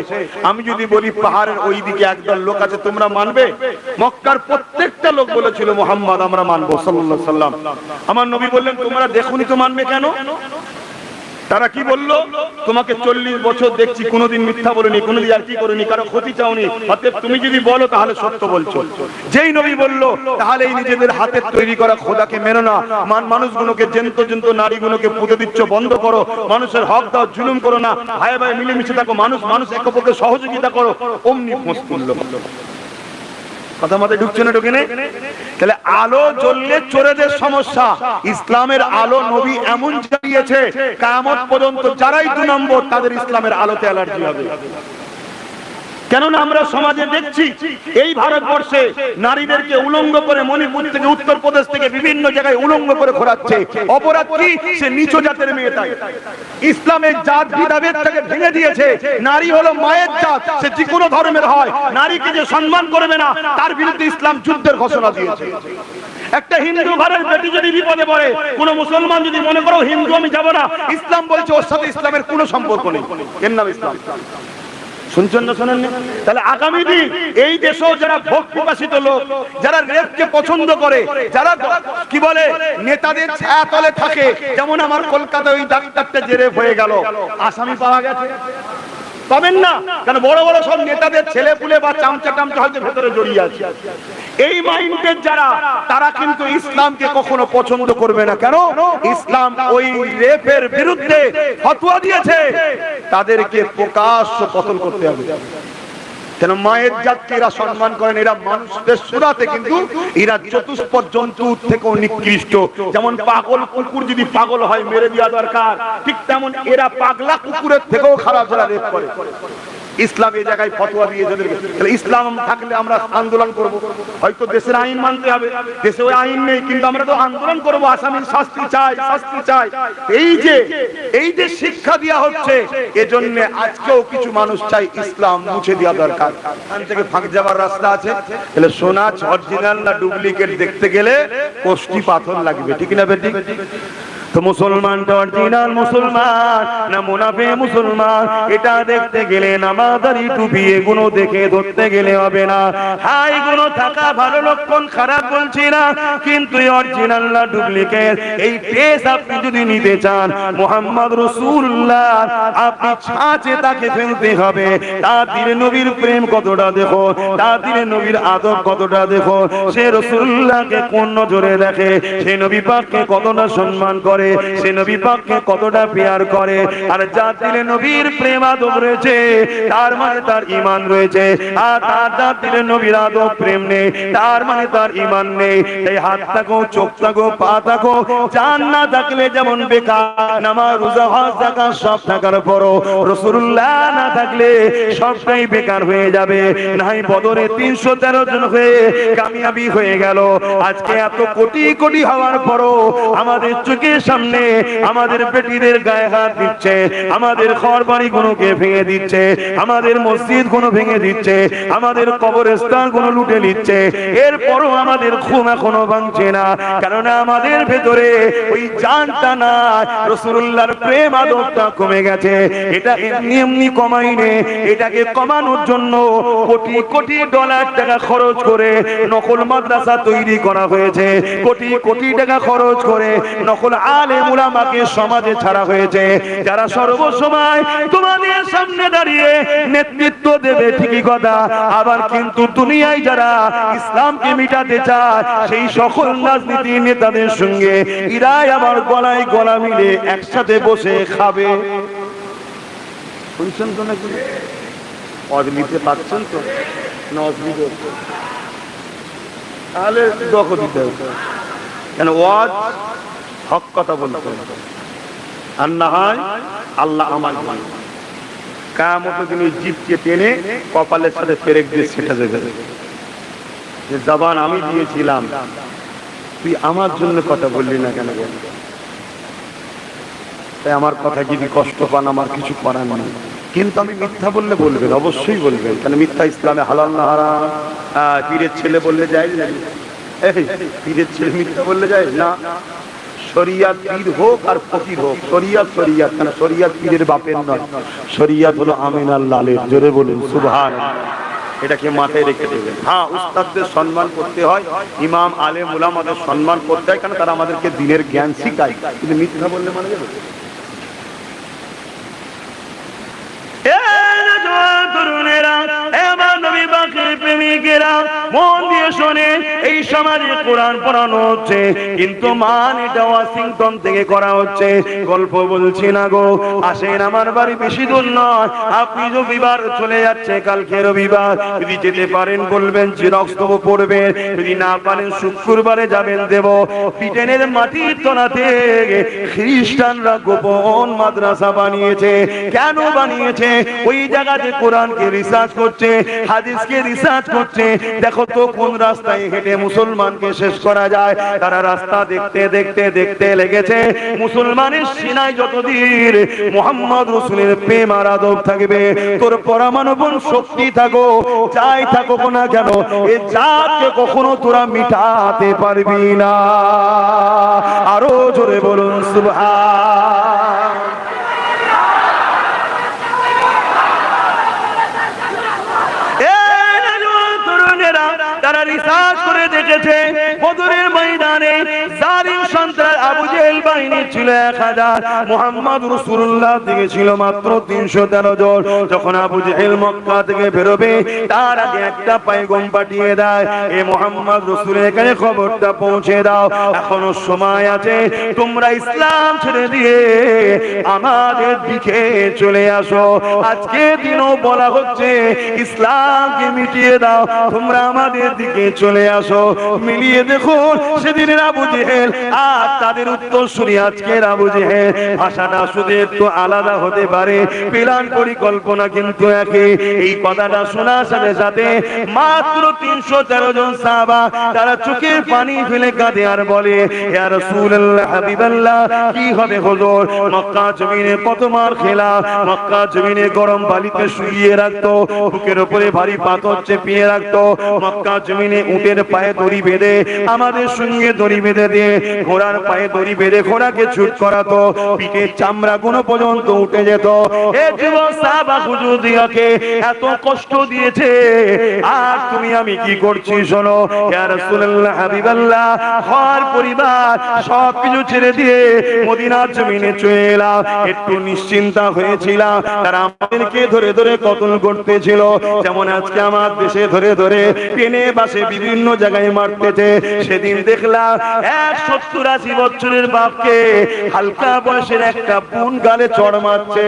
Speaker 1: আমি যদি বলি পাহাড়ের ওই দিকে একদল লোক আছে তোমরা মানবে? মক্কার প্রত্যেকটা লোক বলেছিল মুহাম্মদ আমরা মানবো সাল্লাল্লাহু আলাইহি সাল্লাম। আমার নবী বললেন তোমরা দেখুনি তো মানবে কেন? তারা কি বললো? তোমাকে 40 বছর দেখছি, কোনোদিন মিথ্যা বলিনি, কোনোদিন আর কি করিনি, কারো ক্ষতি চাওনি, অতএব তুমি যদি বলো তাহলে সত্য বলছো। যেই নবী বললো তাহলে এই নিজেদের হাতের তৈরি করা খোদাকে মেনো না, মানুষগুলোকে জেন্ত নারীগুলোকে পুঁতে দিচ্ছ, বন্ধ করো, মানুষের হক দাও, জুলুম করো না, ভাই ভাই মিলেমিশে থাকো, মানুষ একে অপরকে সহযোগিতা করো, অমনি ফোঁস করলো। কথা মাথায় ঢুকছে না? ঢুকে নেই? তাহলে আলো জ্বললে চোরেদের সমস্যা। ইসলামের আলো নবী এমন জ্বালিয়েছে কিয়ামত পর্যন্ত যারাই 2 নম্বর তাদের ইসলামের আলোতে অ্যালার্জি হবে। কেননা আমরা সমাজে দেখছি এই ভারতবর্ষে নারীদেরকে উলঙ্গ করে মণিপুর থেকে উত্তরপ্রদেশ থেকে বিভিন্ন জায়গায় উলঙ্গ করে ঘোরাচ্ছে। অপরাধ কি? সে নিচু জাতের মেয়ে। তাই ইসলামের জাত ভেদাভেদটাকে ভেঙে দিয়েছে। নারী হলো মায়ের জাত, সে যে কোনো ধর্মের হয়, নারীকে যে সম্মান করবে না তার বিরুদ্ধে ইসলাম যুদ্ধের ঘোষণা দিয়েছে। একটা হিন্দু ঘরের বেটি যদি বিপদে পড়ে, কোন মুসলমান যদি মনে করো হিন্দু আমি যাব না, ইসলাম বলছে ওর সাথে ইসলামের কোনো সম্পর্ক নেই, এর নাম ইসলাম। শুনছেন না শোনেন? তাহলে আগামী দিন এই দেশেও যারা ভোগ পিপাসিত লোক, যারা রেপকে পছন্দ করে, যারা কি বলে নেতাদের ছায়াতলে থাকে, যেমন আমার কলকাতায় ওই ডাক্তারটা যে রেপ হয়ে গেল, আসামি পাওয়া গেছে? পাবেন না, কারণ বড় বড় সব নেতাদের ছেলে পুলে বা চামচা টামচা হয়তো ভেতরে জড়িয়ে আছে। এই মাইন্ডের যারা, তারা কিন্তু ইসলামকে কখনো পছন্দ করবে না। কেন? ইসলাম ওই রেপের বিরুদ্ধে ফতোয়া দিয়েছে, তাদেরকে প্রকাশ্য কতল করতে হবে। কেন? মায়ের জাতকে এরা সম্মান করেন, এরা মানুষদের সুরাতে কিন্তু এরা চতুষ্পদ জন্তুর থেকেও নিকৃষ্ট। যেমন পাগল কুকুর যদি পাগল হয় মেরে দেওয়া দরকার, ঠিক তেমন এরা পাগলা কুকুরের থেকেও খারাপ যারা রেপ করে। ইসলাম এই জায়গায় ফতোয়া দিয়েছে। তাহলে ইসলাম থাকলে আমরা আন্দোলন করব। হয়তো দেশের আইন মানতে হবে, দেশে ওই আইন নেই, কিন্তু আমরা তো আন্দোলন করব, আসামির শাস্তি চাই, শাস্তি চাই। এই যে শিক্ষা দেওয়া হচ্ছে, এজন্য আজকেও কিছু মানুষ চাই ইসলাম মুছে দেওয়া দরকার। এখান থেকে ফাঁক যাবার রাস্তা আছে। তাহলে সোনা অরিজিনাল না ডুপ্লিকেট দেখতে গেলে কোষ্টি পাথর লাগবে, ঠিক না বেটি? তো মুসলমানটা অরিজিনাল মুসলমান না মুনাফে মুসলমান, এটা দেখতে গেলে নামাজদারি টুপি এগুলো দেখে ধরতে গেলে হবে না। হ্যাঁ, এগুলো থাকা ভালো লক্ষণ, খারাপ বলছি না, কিন্তু অরিজিনাল না ডুপ্লিকেট এই টেস্ট আপনি যদি নিতে চান, মুহাম্মদ রাসূলুল্লাহ আপনি ছাঁচে তাকে ফেলতে হবে। তার দিলে নবীর প্রেম কতটা দেখো, তার দিলে নবীর আদব কতটা দেখো, সে রাসূলুল্লাহকে কোন নজরে দেখে, সে নবী পাককে কতটা সম্মান করে, সে নবী পাককে কতটা প্যার করে। আর যার দিলে নবীর প্রেম আদব রয়েছে, তার মানে তার ঈমান রয়েছে। আর তার দিলে নবীর আদব প্রেম নেই, তার মানে তার ঈমান নেই। এই হাত থাকো, চোখ থাকো, পা থাকো, জান না থাকলে যেমন বেকার, নামাজ রোজা হজ যাকাত সব থাকার পরও রাসূলুল্লাহ না থাকলে সবটাই বেকার হয়ে যাবে। নাই বদরে 313 জন হয়ে কামিয়াবি হয়ে গেল। আজকে এত কোটি কোটি হওয়ার পরও আমাদের চোখের সামনে আমাদের বেটিদের গায়ে হাত দিচ্ছে, আমাদের ঘরবাড়ি গুলোকে ভেঙে দিচ্ছে, আমাদের মসজিদ গুলো ভেঙে দিচ্ছে, আমাদের কবরস্থান গুলো লুটে নিচ্ছে। এরপরও আমাদের ঘুম এখনো ভাঙছে না, কারণ আমাদের ভেতরে ওই জানটা না, রাসূলুল্লাহর প্রেম আদবটা কমে গেছে। এটা এমনি এমনি কমাইনে, এটাকে কমানোর জন্য কোটি কোটি ডলার টাকা খরচ করে নকল মাদ্রাসা তৈরি করা হয়েছে, কোটি কোটি টাকা খরচ করে নকল আলেম উলামাকে সমাজে ছাড়া হয়েছে, যারা সর্বসময় তোমাদের সামনে দাঁড়িয়ে নেতৃত্ব দেবে, ঠিকই কথা, আবার কিন্তু দুনিয়ায় যারা ইসলামকে মিটাতে চায়, সেই সকল রাজনীতি নেতাদের সঙ্গে ইরাই আবার গলায় গলা মিলে একসাথে বসে খাবে। শুনছেন তো নাকি? অজলিতে পাচ্ছেন তো না? অজলিতে তাহলে দখল দিতে হবে। কেন? ওয়াজ হক কথা বলতে হবে, আর না হয় আল্লাহ আমার কিয়ামতের দিন জিভকে টেনে কপালের সাথে পেরেক দিয়ে সেটা দেবে, যে জবান আমি দিয়েছিলাম, তুই আমার জন্য কথা বললি না কেন? তাই আমার কথা যদি কষ্ট পান, আমার কিছু করার নেই, কিন্তু আমি মিথ্যা বললে বলবেন, অবশ্যই বলবেন। কেন? মিথ্যা ইসলামে হালাল না হারাম? পীরের ছেলে বললে যায় না? পীরের ছেলে মিথ্যা বললে যায় না? শরিয়াত পীর হোক আর ফকির হোক, শরিয়াত শরিয়াত, কেন? শরিয়াত পীরের বাপের নয়, শরিয়াত হলো আমিনার লালের। জোরে বলুন সুবহানাল্লাহ। এটাকে মাথায় রেখে দেবেন। হ্যাঁ, উস্তাদদের সম্মান করতে হয়, ইমাম আলেম উলামাদের সম্মান করতে হয়, কারণ তারা আমাদেরকে দ্বীনের জ্ঞান শিখায়। কিন্তু মিথ্যা বললে মানে যাবে? মন দিয়ে শোনে, এই সমাজে কোরআন পড়ানো হচ্ছে, কিন্তু মান এটা ওয়াশিংটন থেকে করা হচ্ছে। গল্প বলছি না গো, আসেন আমার বাড়ি, বেশি দূর নয়। আপনি রবিবার চলে যাচ্ছে, কালকে রবিবার, যদি যেতে পারেন বলবেন, জিরক্স দেবো পড়বেন, যদি না পারেন শুক্রবারে যাবেন, দেব। ব্রিটেনের মাটির তলাতে খ্রিস্টানরা গোপন মাদ্রাসা বানিয়েছে। কেন বানিয়েছে? ওই জায়গাতে কোরআনকে রিসার্চ করছে, হাদিসকে রিসার্চ করছে। দেখো তো কোন রাস্তায় হেঁটে মুসলমানকে শেষ করা যায়। তারা রাস্তা দেখতে দেখতে দেখতে লেগেছে, মুসলমানের সিনায় যতদিন মুহাম্মদ রাসূলের প্রেম আর আদব থাকবে, তোর পরমাণুবন শক্তি থাকো, যাই থাকো না কেন, এই জাতকে কখনো তোরা মিটাতে পারবি না। আরো জোরে বলুন সুবহান। তারা রিসার্চ করে দেখেছে বদরের ময়দানে জালিম সন্ত্রাস আবু জেহেল বাহিনী ছিল 1000, মুহাম্মদ রাসূলুল্লাহ থেকে ছিল মাত্র 313 জন। যখন আবু জেহেল মক্কা থেকে বেরোবে তার আগে একটা পয়গম পাঠিয়ে দেয়, এ মুহাম্মদ রাসূলের কাছে খবরটা পৌঁছে দাও, এখনো সময় আছে, তোমরা ইসলাম ছেড়ে দিয়ে আমাদের দিকে চলে আসো। আজকে দিনও বলা হচ্ছে ইসলামকে মিটিয়ে দাও, তোমরা আমাদের দিকে চলে আসো। মিলিয়ে দেখুন সেদিনের আবু জেহেল আর তাদের উত্তরসূরি আজকের আবু জেহেল, ভাষাটা শুধু একটু আলাদা হতে পারে, প্ল্যান পরিকল্পনা কিন্তু একই। এই কথাটা শোনার সাথে সাথে মাত্র 313 জন সাহাবা তারা চোখের পানি ফেলে কাঁদে আর বলে, ইয়া রাসূলুল্লাহ হাবিবাল্লাহ, কি হবে হুজুর? মক্কা জমিনে কত মার খেলা, মক্কা জমিনে গরম বালিতে শুইয়ে রাখতো, বুকের উপরে ভারী পাথর চেপিয়ে রাখতো, মক্কা জমিনে উটের পায়ে দড়ি বেঁধে আমাদের সঙ্গে দড়ি বেঁধে দিয়ে ঘোড়ার পায়ে দড়ি বেঁধে ঘোড়াকে ছুট করাতো, পিঠের চামড়া গুলো পর্যন্ত উঠে যেত। এ যুবক সাহাবা হুজুর দিয়াকে এত কষ্ট দিয়েছে, আর তুমি আমি কি করছি শোনো। ইয়া রাসূলুল্লাহ হাবিবাল্লাহ, ঘর পরিবার সব কিছু ছেড়ে দিয়ে মদিনার জমিনে চলে এলাম, একটু নিশ্চিন্তা হয়েছিলাম। তারা আমাদেরকে ধরে ধরে কতল করতেছিল, যেমন আজকে আমার দেশে ধরে ধরে টেনে বাসে বিভিন্ন জায়গায় মারতেছে। সেদিন দেখলাম 70-80 বছরের বাপকে হালকা বয়সের একটা বোন গালে চড় মারছে।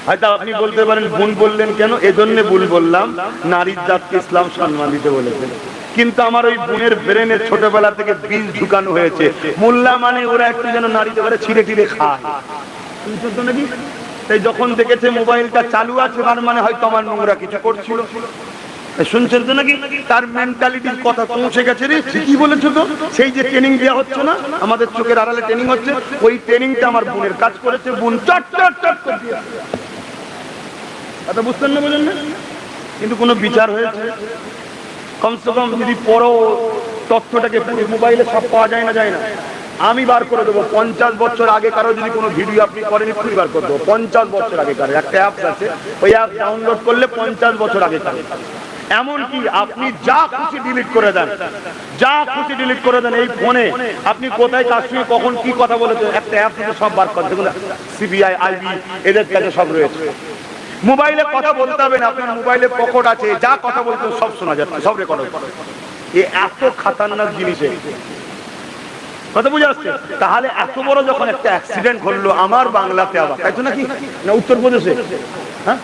Speaker 1: হয়তো আপনি বলতে পারেন বোন বললেন কেন? এজন্য ভুল বললাম, নারীর জাতকে ইসলাম সম্মান দিতে বলেছে। কিন্তু আমার ওই বোনের ব্রেনে ছোটবেলা থেকে বীজ ঢুকানো হয়েছে, মোল্লা মানে ওরা একটু যেন নারীতে পারে ছিঁড়ে ছিঁড়ে খায়, নাকি? তাই যখন দেখেছে মোবাইলটা চালু আছে তার মানে হয়তো আমার নোংরা কিছু করছিল, শুনছেন তো নাকি? তার মেন্টালিটির কথা পৌঁছে গেছে। রে ঠিকই বলেছো তো, সেই যে ট্রেনিং দেওয়া হচ্ছে না আমাদের চোখের আড়ালে ট্রেনিং হচ্ছে, ওই ট্রেনিংটা আমার বোনের কাজ করেছে। বোন চট চট চট করে দিয়েছে। কথা বুঝতেন না, বোঝেন না? কিন্তু কোনো বিচার হয়েছে? কমসে কম যদি পড়ো তথ্যটাকে মোবাইলে সব পাওয়া যায় না, যায় না, আমি বার করে দেবো। 50 বছর আগে কারো যদি কোনো ভিডিও আপনি করেন এক্ষুনি বার করে দেবো। 50 বছর আগে কারো একটা অ্যাপস আছে, ওই অ্যাপ ডাউনলোড করলে 50 বছর আগে কারো, এমনকি আপনি যা খুশি ডিলিট করে দেন, যা খুশি ডিলিট করে দেন এই ফোনে। আপনি কোথায় কার সঙ্গে কখন কি কথা বলেছেন একটা অ্যাপ থেকে সব বার করতে, সিবিআই আইবি এদের কাছে সব রয়েছে। মোবাইলে কথা বলতে হবে না, আপনার মোবাইলে পকেট আছে, যা কথা বলতে সব শোনা যাচ্ছে, সব রেকর্ড হচ্ছে। এই এত খাতারনাক জিনিসে কথা বুঝে আসছে। তাহলে এত বড় যখন একটা অ্যাক্সিডেন্ট ঘটলো আমার বাংলাতে, আবার তাই তো নাকি না উত্তরপ্রদেশে? হ্যাঁ,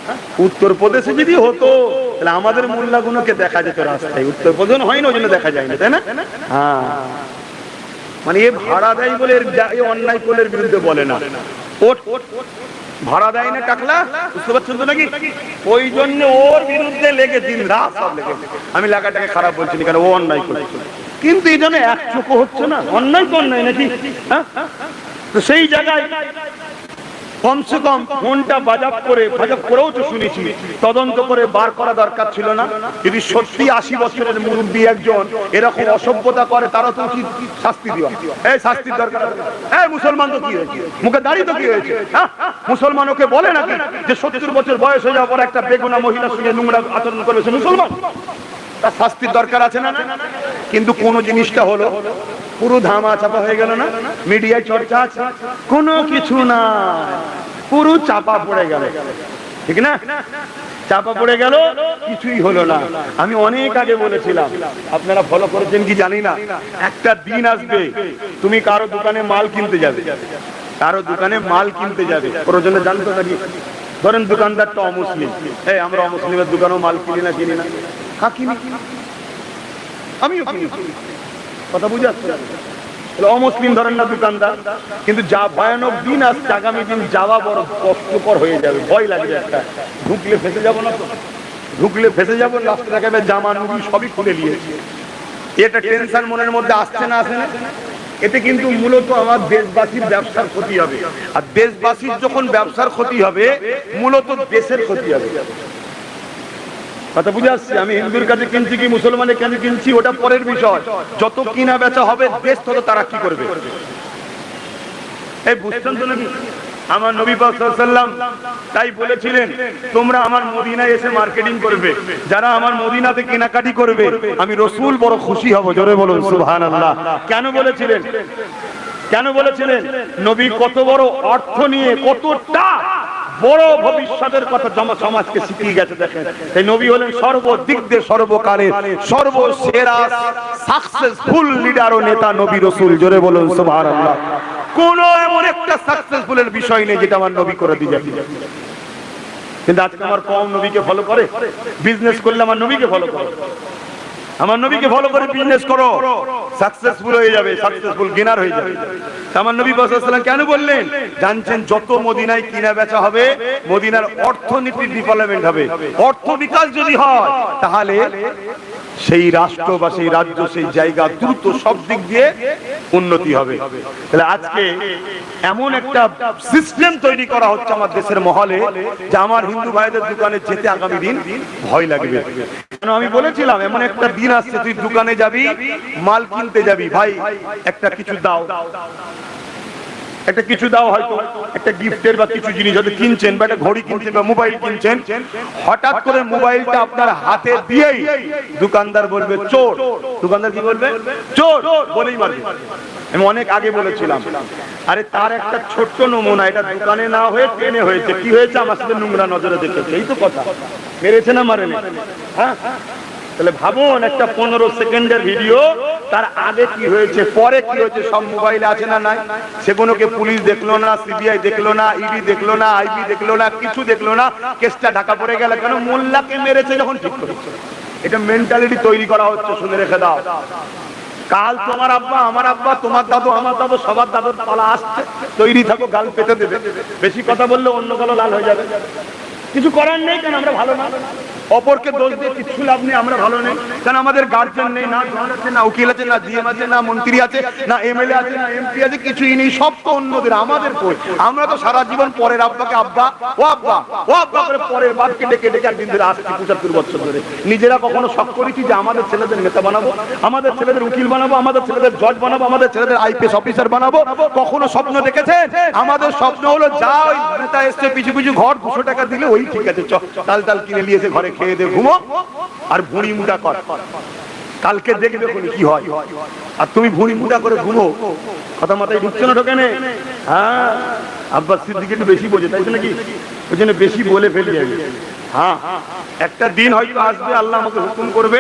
Speaker 1: উত্তরপ্রদেশে যদি হতো তাহলে আমাদের মোল্লাগুলোকে দেখা যেত রাস্তায়। উত্তরপ্রদেশ হয় না, ওই জন্য দেখা যায় না, তাই না? হ্যাঁ, মানে এ ভাড়া দেয় বলে এর অন্যায় করলের বিরুদ্ধে বলে না, ভাড়া দেয় না টাকলা, বুঝতে পারছেন তো নাকি? ওই জন্য ওর বিরুদ্ধে লেগে দিন রাত সব লেগে। আমি লাগাটাকে খারাপ বলছি না, কারণ ও অন্যায় করছে, কিন্তু এই জন্য এক চোখও হচ্ছে না। অন্যায় তো অন্যায় নাকি? হ্যাঁ, তো সেই জায়গায় কমসে কম ফোনটা বাজাব করেও তো শুনেছি, তদন্ত করে বার করা দরকার ছিল না? যদি সত্যি 80 বছরের মুরব্বী একজন এরকম অসভ্যতা করে, তারা তো উচিত শাস্তি দেওয়া। এই শাস্তির দরকার। এই মুসলমান তো কি হয়েছে, মুখে দাড়ি তো কি হয়েছে? হ্যাঁ, মুসলমান ওকে বলে নাকি যে 70 বছর বয়স হয়ে যাওয়ার পর একটা বেগুনা মহিলার সঙ্গে নোংরা আচরণ করবে সে মুসলমান? তার শাস্তির দরকার আছে না? কিন্তু কোন জিনিসটা হলো পুরো ধামা চাপা হয়ে গেল না, মিডিয়ায় চর্চা আছে, কোনো কিছু না, পুরো চাপা পড়ে গেল, ঠিক না? চাপা পড়ে গেল, কিছুই হলো না। আমি অনেক আগে বলেছিলাম, আপনারা ফলো করেছেন কি জানি না, একটা দিন আসবে তুমি কারো দোকানে মাল কিনতে যাবে, কারো দোকানে মাল কিনতে যাবে, প্রয়োজনে জানতো নাকি? ধরেন দোকানদারটা অমুসলিম, এই আমরা অমুসলিমের দোকানেও মাল কিনি না, কিনি না? হ্যাঁ কিনি, আমিও কিনি। কথা বুঝে আসছে? অমুসলিম ধরেন না দোকানদার, কিন্তু যা ভয়ানক দিন আসছে, আগামী দিন যাওয়া বড় কষ্টকর হয়ে যাবে, ভয় লাগবে একটা, ঢুকলে ফেসে যাবো না তো? ঢুকলে ফেসে যাবো, রাস্তা দেখাবে জামা নুড়ি সবই খুলে নিয়েছে। এটা টেনশন মনের মধ্যে আসছে না, আসে না? এতে কিন্তু মূলত আমার দেশবাসীর ব্যবসার ক্ষতি হবে, আর দেশবাসীর যখন ব্যবসার ক্ষতি হবে মূলত দেশের ক্ষতি হবে। কথা বুঝে আসছে? আমি হিন্দুর কাছে কিনছি কি মুসলমানের কাছে কিনছি ওটা পরের বিষয়, যত কিনা বেচা হবে দেশ তত তারা কি করবে। এই বুঝছেন তো নাকি? আমার নবী পাক সাল্লাল্লাহু আলাইহি ওয়াসাল্লাম তাই বলেছিলেন, তোমরা আমার মদিনায় এসে মার্কেটিং করবে, যারা আমার মদিনাতে কেনাকাটি করবে আমি রাসূল বড় খুশি হব। জোরে বলুন সুবহানাল্লাহ। কেন বলেছিলেন? কেন বলেছিলেন? নবী কত বড় অর্থ নিয়ে, কতটা বড় ভবিষ্যতের কথা সমাজকে শিখিয়ে গেছে দেখেন। এই নবী হলেন সর্বদিক দিয়ে সর্বকালের সর্বসেরা সাকসেসফুল লিডার ও নেতা নবী রাসূল। জোরে বলুন সুবহানাল্লাহ। কোন এমন একটা সাকসেসফুলের বিষয় নেই যেটা আমার নবী করে দিয়ে যাবে। কিন্তু আজকে আমার কম নবীকে ফলো করে। বিজনেস করলে আমার নবীকে ফলো করে, আমার নবীকে ফলো করে বিজনেস করো, সাকসেসফুল হয়ে যাবে, সাকসেসফুল গেনার হয়ে যাবে। আমার নবী সাল্লাল্লাহু আলাইহি ওয়াসাল্লাম কেন বললেন? জানছেন যত মদিনায় কিনা বেচা হবে মদিনার অর্থনীতির ডেভেলপমেন্ট হবে। অর্থ বিকাশ যদি হয় তাহলে সেই রাষ্ট্র বা সেই রাজ্য, সেই জায়গা দ্রুত সব দিক দিয়ে উন্নতি হবে। তাহলে আজকে এমন একটা সিস্টেম তৈরি করা হচ্ছে আমার দেশের মহলে যে আমার হিন্দু ভাইদের দোকানে যেতে আগামী দিন ভয় লাগবে। কেন আমি বলেছিলাম এমন একটা দিন আসছে, তুই দোকানে যাবি, মাল কিনতে যাবি, ভাই একটা কিছু দাও, একটা কিছু দাও, হয়তো একটা গিফটের বা কিছু জিনিস হয়তো কিনছেন, বা একটা ঘড়ি কিনছেন বা মোবাইল কিনছেন, হঠাৎ করে মোবাইলটা আপনার হাতে দিয়েই দোকানদার বলবে চোর। দোকানদার কি বলবে? চোর বলেই মারবে। আমি অনেক আগে বলেছিলাম, আরে তার একটা ছোট্ট নমুনা, এটা দোকানে না হয়ে ট্রেনে হয়েছে। কি হয়েছে? আমার সাথে নোংরা নজরে দেখেছে, এই তো কথা। মেরেছে না মারেনি? হ্যাঁ। তাহলে ভাবুন, একটা 15 সেকেন্ডের ভিডিও, তার আগে কি হয়েছে, পরে কি হয়েছে, সব মোবাইলে আছে না নাই? সেগুলোকে পুলিশ দেখলো না, সিবিআই দেখলো না, ইডি দেখলো না, আইবি দেখলো না, কিছু দেখলো না, কেসটা ঢাকা পড়ে গেল। কেন? মোল্লাকে মেরেছে যখন ঠিক করেছে। এটা মেন্টালিটি তৈরি করা হচ্ছে, শুনে রেখে দাও। কাল তোমার আব্বা, আমার আব্বা, তোমার দাদু, আমার দাদু, সবার দাদুর পালা আসছে, তৈরি থাকো, গাল পেতে দেবে। বেশি কথা বললে অন্য কালো লাল হয়ে যাবে। কিছু করার নেই, কেন আমরা ভালো না। অপরকে দোষ দিয়ে কিচ্ছু লাভ নেই, আমরা ভালো নেই। কারণ আমাদের গার্জেন নেই, না জজ আছে, না উকিল আছে, না জিএম আছে, না মন্ত্রী আছে, না এমএলএ আছে, না এমপি আছে, কিছুই নেই। সব তো অন্যদের, আমাদের কই? আমরা তো সারা জীবন পরের আব্বাকে আব্বা, ও আব্বা, ও আব্বা করে পরের বাপকে ডেকে ডেকে একদিন ধরে আসছি 75 বছর ধরে। নিজেরা কখনো শখ করেছি যে আমাদের ছেলেদের নেতা বানাবো, আমাদের ছেলেদের উকিল বানাবো, আমাদের ছেলেদের জজ বানাবো, আমাদের ছেলেদের আইপিএস অফিসার বানাবো? কখনো স্বপ্ন দেখেছেন? আমাদের স্বপ্ন হলো যা ওই নেতা এসছে পিছু পিছু ঘর 200 টাকা দিলে ওই ঠিক আছে, তাল তাল কিনে নিয়েছে, ঘরে খেয়ে দে, ঘুমো আর ভুঁড়ি মুটা কর, কালকে দেখবে কি হয়। আর তুমি ভুঁড়ি মুটা করে ঘুমো, কথা মাথায় ঢুকছে না? ঢোকে না? হ্যাঁ, আব্বাস সিদ্দিক একটু বেশি বোঝে, তাই তো নাকি? ওই জন্য বেশি বলে ফেলি আমি। হ্যাঁ, একটা দিন হয়তো আসবে, আল্লাহ আমাকে হুকুম করবে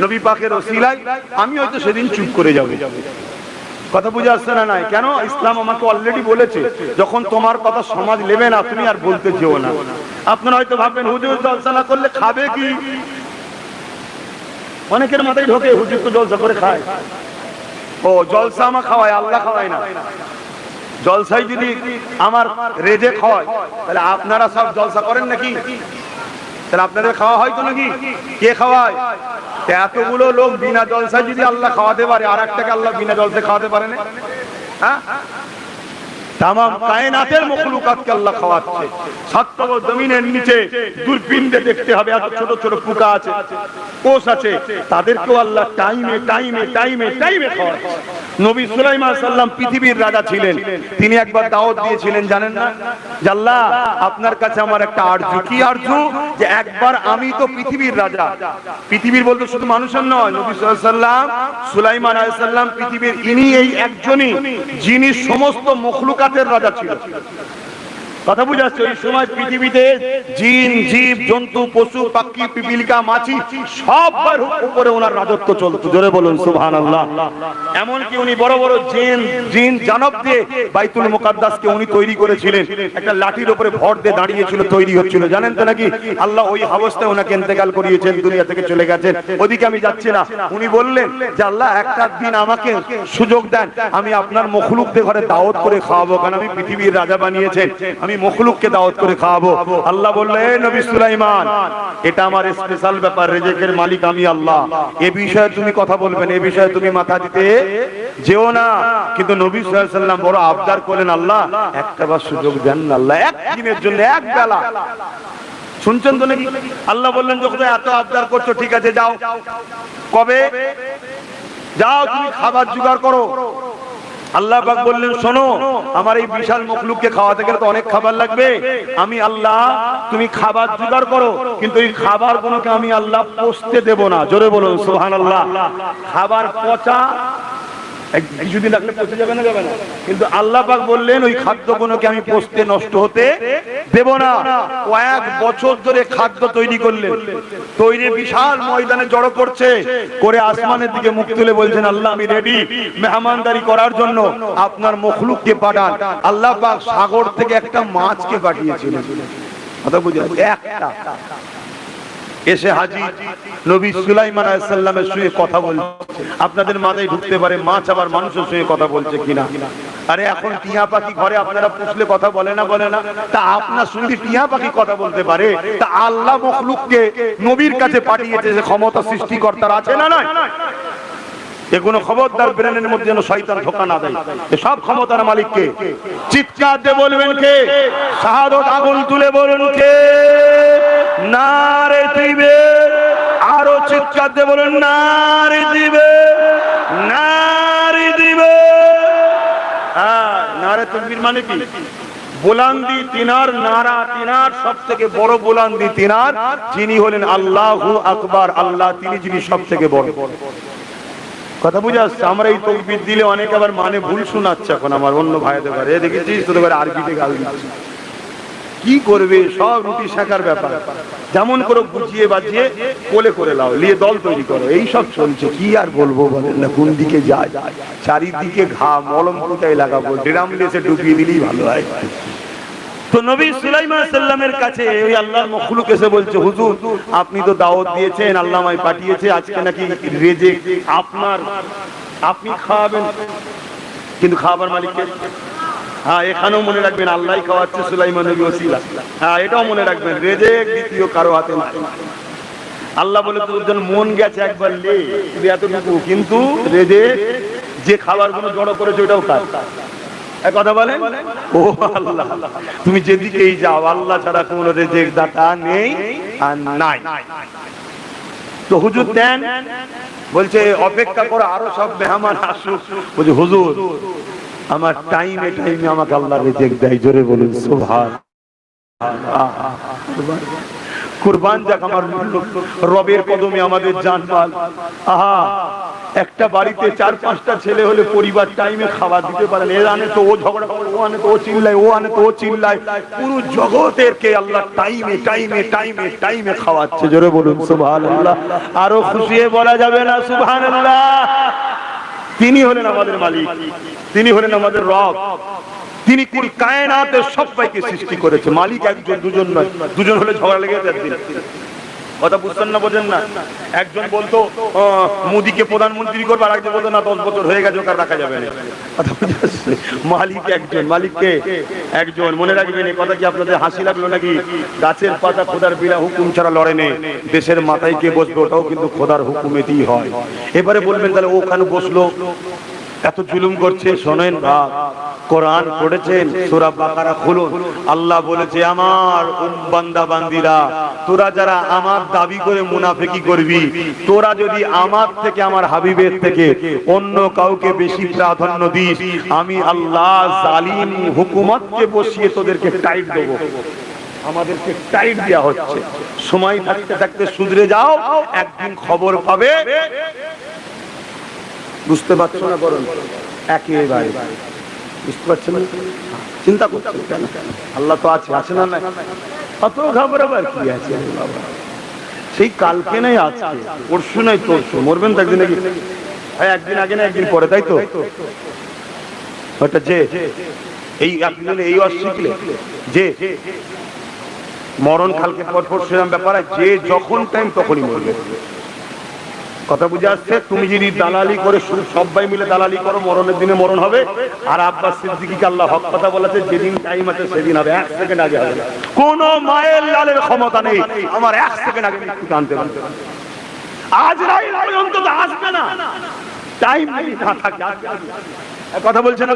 Speaker 1: নবী পাকের ওসিলায়, আমি হয়তো সেদিন চুপ করে যাবে। কথা বুঝে আসছে না? নাই কেন? ইসলাম আমাকে অলরেডি বলেছে, যখন তোমার কথা সমাজ নেবে না তুমি আর বলতে যেও না। আপনারা হয়তো ভাববেন হুজুর জলসা না করলে খাবে কি? অনেকের মাথায় ঢোকে হুজুর তো জলসা করে খায়। ও জলসা আমার খাওয়ায়, আল্লাহ খাওয়ায় না। জলসাই যদি আমার রেজেক হয় তাহলে আপনারা সব জলসা করেন নাকি? তাহলে আপনাদের খাওয়া হয় তো নাকি? কে খাওয়ায়? এতগুলো লোক বিনা জলসায় যদি আল্লাহ খাওয়াতে পারে, আর একটাকে আল্লাহ বিনা জলসায় খাওয়াতে পারে না? হ্যাঁ, তামাম কায়নাতের মখলুকাতকে আল্লাহ খাওয়াচ্ছে। সাতটা জমিনের নিচে দূরবীনে দেখতে হবে, এত ছোট ছোট পোকা আছে, কোষ আছে, তাদেরকেও আল্লাহ টাইমে টাইমে টাইমে টাইমে খাওয়াচ্ছে। নবী সুলাইমান আলাইহিস সালাম পৃথিবীর রাজা ছিলেন। তিনি একবার দাওয়াত দিয়েছিলেন, জানেন না? যে আল্লাহ, আপনার কাছে আমার একটা আরজু। কি আরজু? যে একবার আমি তো পৃথিবীর রাজা। পৃথিবীর বলতে শুধু মানুষের নয়, নবী সাল্লাল্লাহু আলাইহি সাল্লাম, সুলাইমান আলাইহিস সালাম পৃথিবীর ইনি এই একজনই যিনি সমস্ত মখলুকাতের রাজা ছিল। কথা বুঝে আসছে? ওই সময় পৃথিবীতে জিন, জীব, জন্তু, পশু, পাখি, পিপিলিকা, মাছি সবার উপরে ওনার রাজত্ব চলতো। জোরে বলুন সুবহানাল্লাহ। এমনকি উনি বড় বড় জিন জানব দিয়ে বাইতুল মুকাদ্দাসকে উনি তৈরি করেছিলেন। একটা লাঠির উপরে ভর দিয়ে দাঁড়িয়েছিল, তৈরি হচ্ছিল, জানেন তো নাকি? আল্লাহ ওই অবস্থায় ওনাকে ইন্তেকাল করিয়েছেন, দুনিয়া থেকে চলে গেছেন। ওদিকে আমি যাচ্ছি না। উনি বললেন যে আল্লাহ, একটা দিন আমাকে সুযোগ দেন, আমি আপনার মখলুকদের ঘরে দাওয়াত করে খাওয়াবো, কারণ আমি পৃথিবীর রাজা বানিয়েছেন, আমি মখলুককে দাওয়াত করে খাওয়াবো। আল্লাহ বললেন, নবী সুলাইমান, এটা আমার স্পেশাল ব্যাপার, রিজিকের মালিক আমি আল্লাহ, এ বিষয়ে তুমি কথা বলবেন, এ বিষয়ে তুমি মাথা দিতে যেও না। কিন্তু নবী সাল্লাল্লাহু আলাইহি সাল্লাম বড় আবদার করলেন, আল্লাহ একটা বার সুযোগ দেন না, আল্লাহ একদিনের জন্য, এক বেলা। শুনছেন তো নাকি? আল্লাহ বললেন, যখন এত আবদার করছো, ঠিক আছে যাও। কবে? যাও তুমি খাবার জোগাড় করো, আল্লাহ পাক বললেন শোনো, আমার এই বিশাল মখলুককে খাওয়াতে গেলে তো অনেক খাবার লাগবে। আমি আল্লাহ, তুমি খাবার জোগাড় করো, কিন্তু এই খাবারগুলোকে আমি আল্লাহ পচতে দেব না। জোরে বলুন সুবহানাল্লাহ। খাবার পচা কিছুদিন রাখলে পচে যাবে না, যাবে না, কিন্তু আল্লাহ পাক বললেন ওই খাদ্যগুলোকে আমি পচতে নষ্ট হতে দেব না। কয়েক বছর ধরে খাদ্য তৈরি করলেন, তৈরি বিশাল ময়দানে জড়ো করছে, করে আসমানের দিকে মুখ তুলে বলছেন আল্লাহ আমি রেডি মেহমানদারি করার জন্য, আপনার মখলুককে পাঠান। আল্লাহ পাক সাগর থেকে একটা মাছকে পাঠিয়েছিলেন, কথা বুঝলেন, একটা এসে হাজির নবী সুলাইমান আলাইহিস সালামের সঙ্গে কথা বলছে। আপনাদের মাথায় ঢুকতে পারে মাছ আবার মানুষের সঙ্গে কথা বলছে কিনা। আরে এখন টিয়া পাখি ঘরে আপনারা পুষলে কথা বলে না, বলে না, তা আপনার সঙ্গে টিয়া পাখি কথা বলতে পারে, তা আল্লাহ মখলুককে নবীর কাছে পাঠিয়েছে, যে ক্ষমতা সৃষ্টিকর্তার আছে না নাই? এগুলো খবরদার ব্রেনের মধ্যে যেন শয়তান ঢোকা না দেয়। সব ক্ষমতার মালিককে। চিৎকার দিয়ে বলবেন কে? শাহাদাত আগুন তুলে বলুন কে? নারে দিবে, আরো চিৎকার দিয়ে বলুন নারে দিবে, নারে দিবে। হ্যাঁ, নারে তাকবীর মানে কি? বুলন্দি তিনার নারা, তিনার সব থেকে বড় বুলন্দি তিনার, যিনি হলেন আল্লাহু আকবার। আল্লাহ তিনি যিনি সব থেকে বড়। কথা বুঝে আসছে? আমরা এই তাকবীর দিলে অনেকে আবার মানে ভুল শোনাচ্ছে। এখন আমার অন্য ভাইদের ঘরে দেখেছিস তোদের ঘরে আরবিতে গাল দিচ্ছে, কি করবে? সব রুটি শেখার ব্যাপার, যেমন করে বুঝিয়ে বাজিয়ে কোলে করে লাও, নিয়ে দল তৈরি করো, এই সব চলছে। কি আর বলবো বলেন না, কোন দিকে যায়, চারিদিকে ঘা, মলম কোথায় লাগাবো, ড্রাম লেসে ডুবিয়ে দিলেই ভালো হয়। তো নবী সুলাইমান আলাইহিস সালামের কাছে ওই আল্লাহর মখলুক এসে বলছে হুজুর আপনি তো দাওয়াত দিয়েছেন, আল্লাহ আমায় পাঠিয়েছে, আজকে নাকি রেজেক আপনার, আপনি খাওয়াবেন, কিন্তু খাবার মালিককে। হ্যাঁ, এখানেও মনে রাখবেন আল্লাহই খাওয়াচ্ছে সুলাইমান নবী ওসিলা। হ্যাঁ, এটাও মনে রাখবেন রেজেক দ্বিতীয় কারো হাতে নাই। আল্লাহ বলে তোর জন্য মন গেছে একবার লে, এতটুকু, কিন্তু রেজেক যে খাবারগুলো জড়ো করেছে ওটাও কাজ। কথা বলেন, ও আল্লাহ তুমি যেদিকেই যাও আল্লাহ ছাড়া কোন রেজেক দাতা নেই আর নাই। তো হুজুর দেন, বলছে অপেক্ষা করো আরো সব মেহমান আসুক। বলছে হুজুর আমার টাইমে টাইমে আমাকে আল্লাহ রেজেক দেয়। জোরে বলুন সুবহানাল্লাহ। কুরবান যাক আমার রবের কদমে আমাদের জানমাল। আহা, একটা বাড়িতে 4-5টা ছেলে হলে পরিবার টাইমে খাবার দিতে পারে না। এ আনে তো ও ঝগড়া করে, ও আনে তো ও চিল্লায়, ও আনে তো ও চিল্লায়। পুরো জগতেরকে আল্লাহ টাইমে টাইমে টাইমে টাইমে খাওয়াচ্ছে। জোরে বলুন সুবহানাল্লাহ। আরো খুশি বলা যাবে না সুবহানাল্লাহ। তিনি হলেন আমাদের মালিক, তিনি হলেন আমাদের রব, তিনি কুল কায়নাতের সবাইকে সৃষ্টি করেছে। মালিক একজন, দুজন নয়। দুজন হলে ঝগড়া লেগে যাবে। কথা বুঝছেন না, বোঝেন না? একজন বলতো মোদিকে প্রধানমন্ত্রী করবে, আর একজন বলতো না 10 বছর হয়ে গেছে ওকে রাখা যাবে না। কথা বুঝে আসছে? মালিক একজন, মালিককে একজন। মনে রাখবেন এই কথা। কি আপনাদের হাসি লাগলো নাকি? গাছের পাতা খোদার বিনা হুকুম ছাড়া লড়ে নেই। দেশের মাথায় কে বসবে ওটাও কিন্তু খোদার হুকুমেতেই হয়। এবারে বলবেন তাহলে ওখানে বসলো, এত জুলুম করছে। শোনেন কোরআন পড়েছেন, সূরা বাকারা খুলুন। আল্লাহ বলেছে আমার বান্দা বান্দিরা, তোরা যারা আমার দাবি করে মুনাফিকি করবি, তোরা যদি আমার থেকে, আমার হাবিবের থেকে অন্য কাউকে বেশি প্রাধান্য দিস, আমি আল্লাহ জালিম হুকুমতকে বসিয়ে তোদেরকে টাইট দেব। আমাদেরকে টাইট দেওয়া হচ্ছে। সময় থাকতে থাকতে শুধরে যাও, একদিন খবর পাবে। বুঝতে পারছো না? বরং একেবারে বুঝতে পারছেন না? চিন্তা করছেন কেন? আল্লাহ তো আছে, আছে না? অত ঘাবড়াবার কি আছে? সেই কালকে নাই আজকে, পরশু নাই তরশু, মরবেন তো একদিন নাকি? একদিন আগে না একদিন পরে, তাই তো? ওটা যে এই একদিন এই অশিখলে যে মরণ কালকে পর পরশু এরকম ব্যাপার, যে যখন টাইম তখনই মরবে। কথা বুঝে আসছে? তুমি যদি দালালি করে সবাই মিলে দালালি করো, মরণের দিনে মরণ হবে। আর আব্বাস সিদ্দিকীকে আল্লাহ হক কথা বলেছে, যেদিন টাইম আছে সেদিন হবে, 1 সেকেন্ড আগে হবে। কোন মায়ের লালের ক্ষমতা নেই আমার 1 সেকেন্ড আগে মৃত্যু আনতে পারবে। আজরাইল পর্যন্ত আসবে না, টাইম নেই, না থাকে। কথা বলছেন না?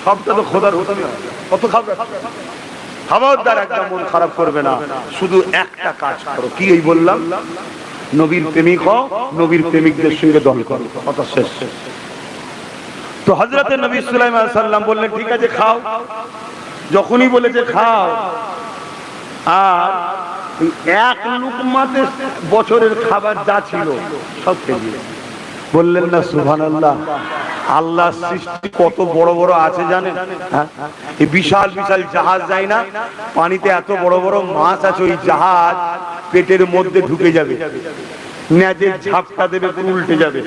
Speaker 1: সবটা তো খোদার হুকুমে হয়। কত খাবে? খবরদার একদম মন খারাপ করবে না। শুধু একটা কাজ করো, কি এই বললাম, নবীর প্রেমিক হও, নবীর প্রেমিকদের সঙ্গে দল করো, কথা শেষ। তো হযরত নবী সুলাইমান আলাইহিস সালাম বললেন ঠিক আছে খাও। যখনই বলেছে খাও, আর এক লুকমাতে বছরের খাবার যা ছিল সব খেয়ে দিয়েছে। বললেন না সুবহানাল্লাহ? আল্লাহর সৃষ্টি কত বড় বড় আছে জানেন? এই বিশাল বিশাল জাহাজ যায় না, পানিতে এত বড় বড় মাছ আছে, ওই জাহাজ পেটের মধ্যে ঢুকে যাবে, নেজের ঝাপটা দেবে, পুরো উল্টে যাবে।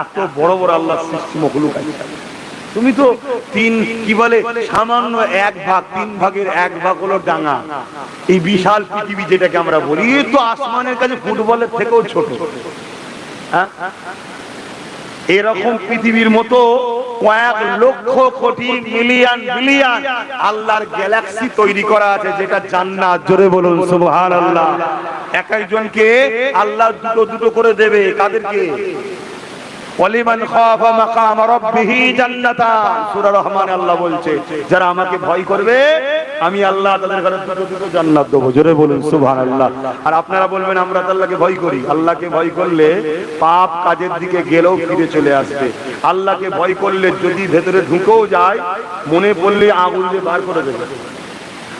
Speaker 1: এত বড় বড় আল্লাহর সৃষ্টি মখলুক আছে। তুমি তো কি বলে সামান্য এক ভাগ, 3 ভাগের 1 ভাগ হলো ডাঙা। এই বিশাল পৃথিবী যেটাকে আমরা বলি, এ তো আসমানের কাছে ফুটবলের থেকেও ছোট। এরকম পৃথিবীর মতো কয়েক লক্ষ কোটি মিলিয়ন বিলিয়ন আল্লাহর গ্যালাক্সি তৈরি করা আছে, যেটা জান্নাত। জোরে বলুন সুবহানাল্লাহ। এক একজনকে আল্লাহ দুটো দুটো করে দেবে। কাদেরকে? ওয়ালিমান খাফা মাকাম রাব্বিহি জান্নাতান। সূরা রহমানে আল্লাহ বলছে, যারা আমাকে ভয় করবে আমি আল্লাহ তাদের ঘরে দুটো দুটো জান্নাত দেব। জোরে বলুন সুবহানাল্লাহ। আর আপনারা বলবেন আমরা তো আল্লাহকে ভয় করি। আল্লাহকে ভয় করলে পাপ কাজের দিকে গেলেও ফিরে চলে আসবে। আল্লাহকে ভয় করলে যদি ভেতরে ঢুকেও যায়, মনে পড়লে আগুন দিয়ে বার করে দেবে।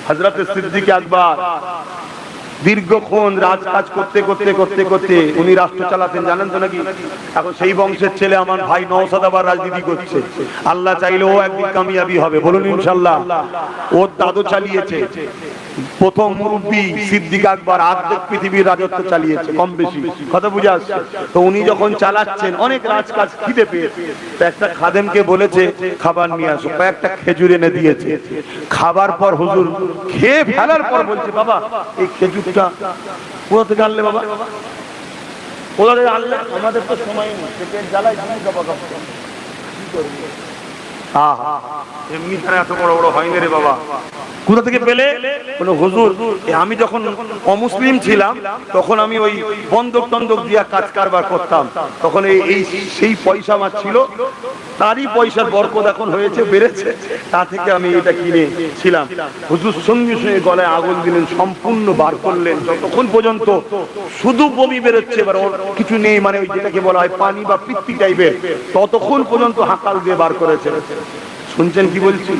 Speaker 1: হযরত সিদ্দিক আকবর দীর্ঘক্ষণ রাজকাজ করতে করতে করতে করতে উনি রাষ্ট্র চালাতেন, জানেন তো নাকি? এখন সেই বংশের ছেলে আমার ভাই নওশাদ আবার রাজনীতি করছে। আল্লাহ চাইলে ও একদিন কামিয়াবি হবে, বলুন ইনশাআল্লাহ। ওর দাদু চালিয়েছে, প্রথম মুরব্বী সিদ্দিক আকবর অর্ধেক পৃথিবীর রাজত্ব চালিয়েছে, কম বেশি কথা বুঝে আসছে। তো উনি যখন চালাচ্ছেন, অনেক রাজকাজ খিদে পেয়েছে, তো একটা খাদেমকে বলেছে খাবার নিয়ে আসো, কয়েকটা খেজুর এনে দিয়েছে। খাবার পর হুজুর খেয়ে ফেলার পর বলছে, বাবা এই খেজুরটা কোথা থেকে আনলে? বাবা কোথা থেকে আনলে? আমাদের তো সময় নেই, পেটের জ্বালায় আমি জবা করতে কি করব? এমনি তারা এত বড় বড় হয় না রে বাবা। কোথা থেকে পেলে? বলে হুজুর আমি যখন অমুসলিম ছিলাম তখন আমি ওই বন্ধক টন্দক দিয়া কাজ কারবার করতাম, তখন এই সেই পয়সা আমার ছিল, তারই পয়সার বরকত এখন হয়েছে, বেড়েছে, তা থেকে আমি এটা কিনেছিলাম। হুজুর সঙ্গে সঙ্গে গলায় আগুন দিলেন, সম্পূর্ণ বার করলেন, যতক্ষণ পর্যন্ত শুধু বমি বেরোচ্ছে, এবার ওর কিছু নেই, মানে ওই যেটাকে বলা হয় পানি বা পিত্তি টাইপের, ততক্ষণ পর্যন্ত হাঁকাল দিয়ে বার করেছে। শুনছেন কি বলছি?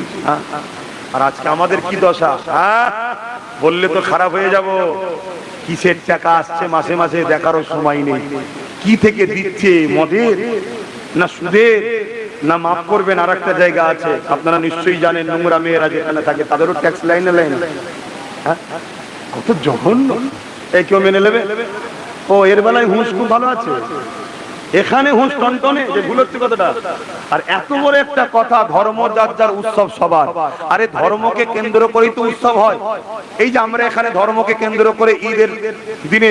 Speaker 1: আর আজকে আমাদের কি দশা? বললে তো খারাপ হয়ে যাব। কিসের টাকা আসছে মাসে মাসে দেখারও সময় নেই, কি থেকে দিচ্ছে, মদের না সুদের না, মাফ করবেন আর একটা জায়গা আছে আপনারা নিশ্চয়ই জানেন, নোংরা মেয়েরা যেখানে থাকে তাদেরও ট্যাক্স লাইনে লাইনে। কত জঘন্য! এই কেউ মেনে নেবে? ও এর বেলায় হুঁশ খুব ভালো আছে, এখানে হুঁশ টনটনে, যে ভুল হচ্ছে কথাটা। আর এত বড় একটা কথা, ধর্ম যার যার, উৎসব সবার। আরে ধর্মকে কেন্দ্র করেই তো উৎসব হয়। এই যে আমরা এখানে ধর্মকে কেন্দ্র করে ঈদের দিনে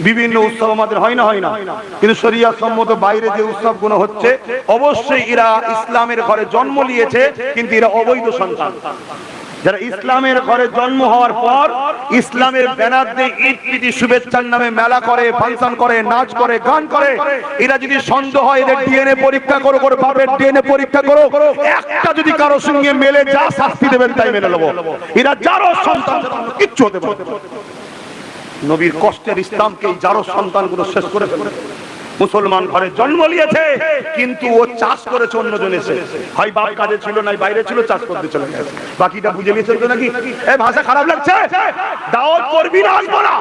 Speaker 1: বিভিন্ন উৎসব আমাদের হয় না, হয় না? কিন্তু শরিয়ত সম্মত বাইরে যে উৎসবগুলো হচ্ছে, অবশ্যই এরা ইসলামের ঘরে জন্ম নিয়েছে, কিন্তু এরা অবৈধ সন্তান। যারা ইসলামের ঘরে জন্ম হওয়ার পর ইসলামের ব্যানার দিয়ে ঈদ প্রীতি শুভেচ্ছার নামে মেলা করে, ফাংশন করে, নাচ করে, গান করে, এরা যদি সন্দেহ হয় এদের ডিএনএ পরীক্ষা করো, বাপের ডিএনএ পরীক্ষা করো, একটা যদি কারো সঙ্গে মেলে, যা শাস্তি দেবেন তাই মেনে নেবো। এরা যারও সন্তান, কিচ্ছু হতে পারে। নবীর কষ্টের ইসলামকে যারও সন্তানগুলো শেষ করে ফেলে। মুসলমান ঘরে জন্ম নিয়েছে, কিন্তু ও চাষ করেছে অন্যজন এসে, হয় বাপ কাজে ছিল, নাই বাইরে ছিল, চাষ করতে চলে গেছে। বাকিটা বুঝে নিয়েছে তো নাকি? এই ভাষা খারাপ লাগছে? দাওয়াত করবি না, আসবো না।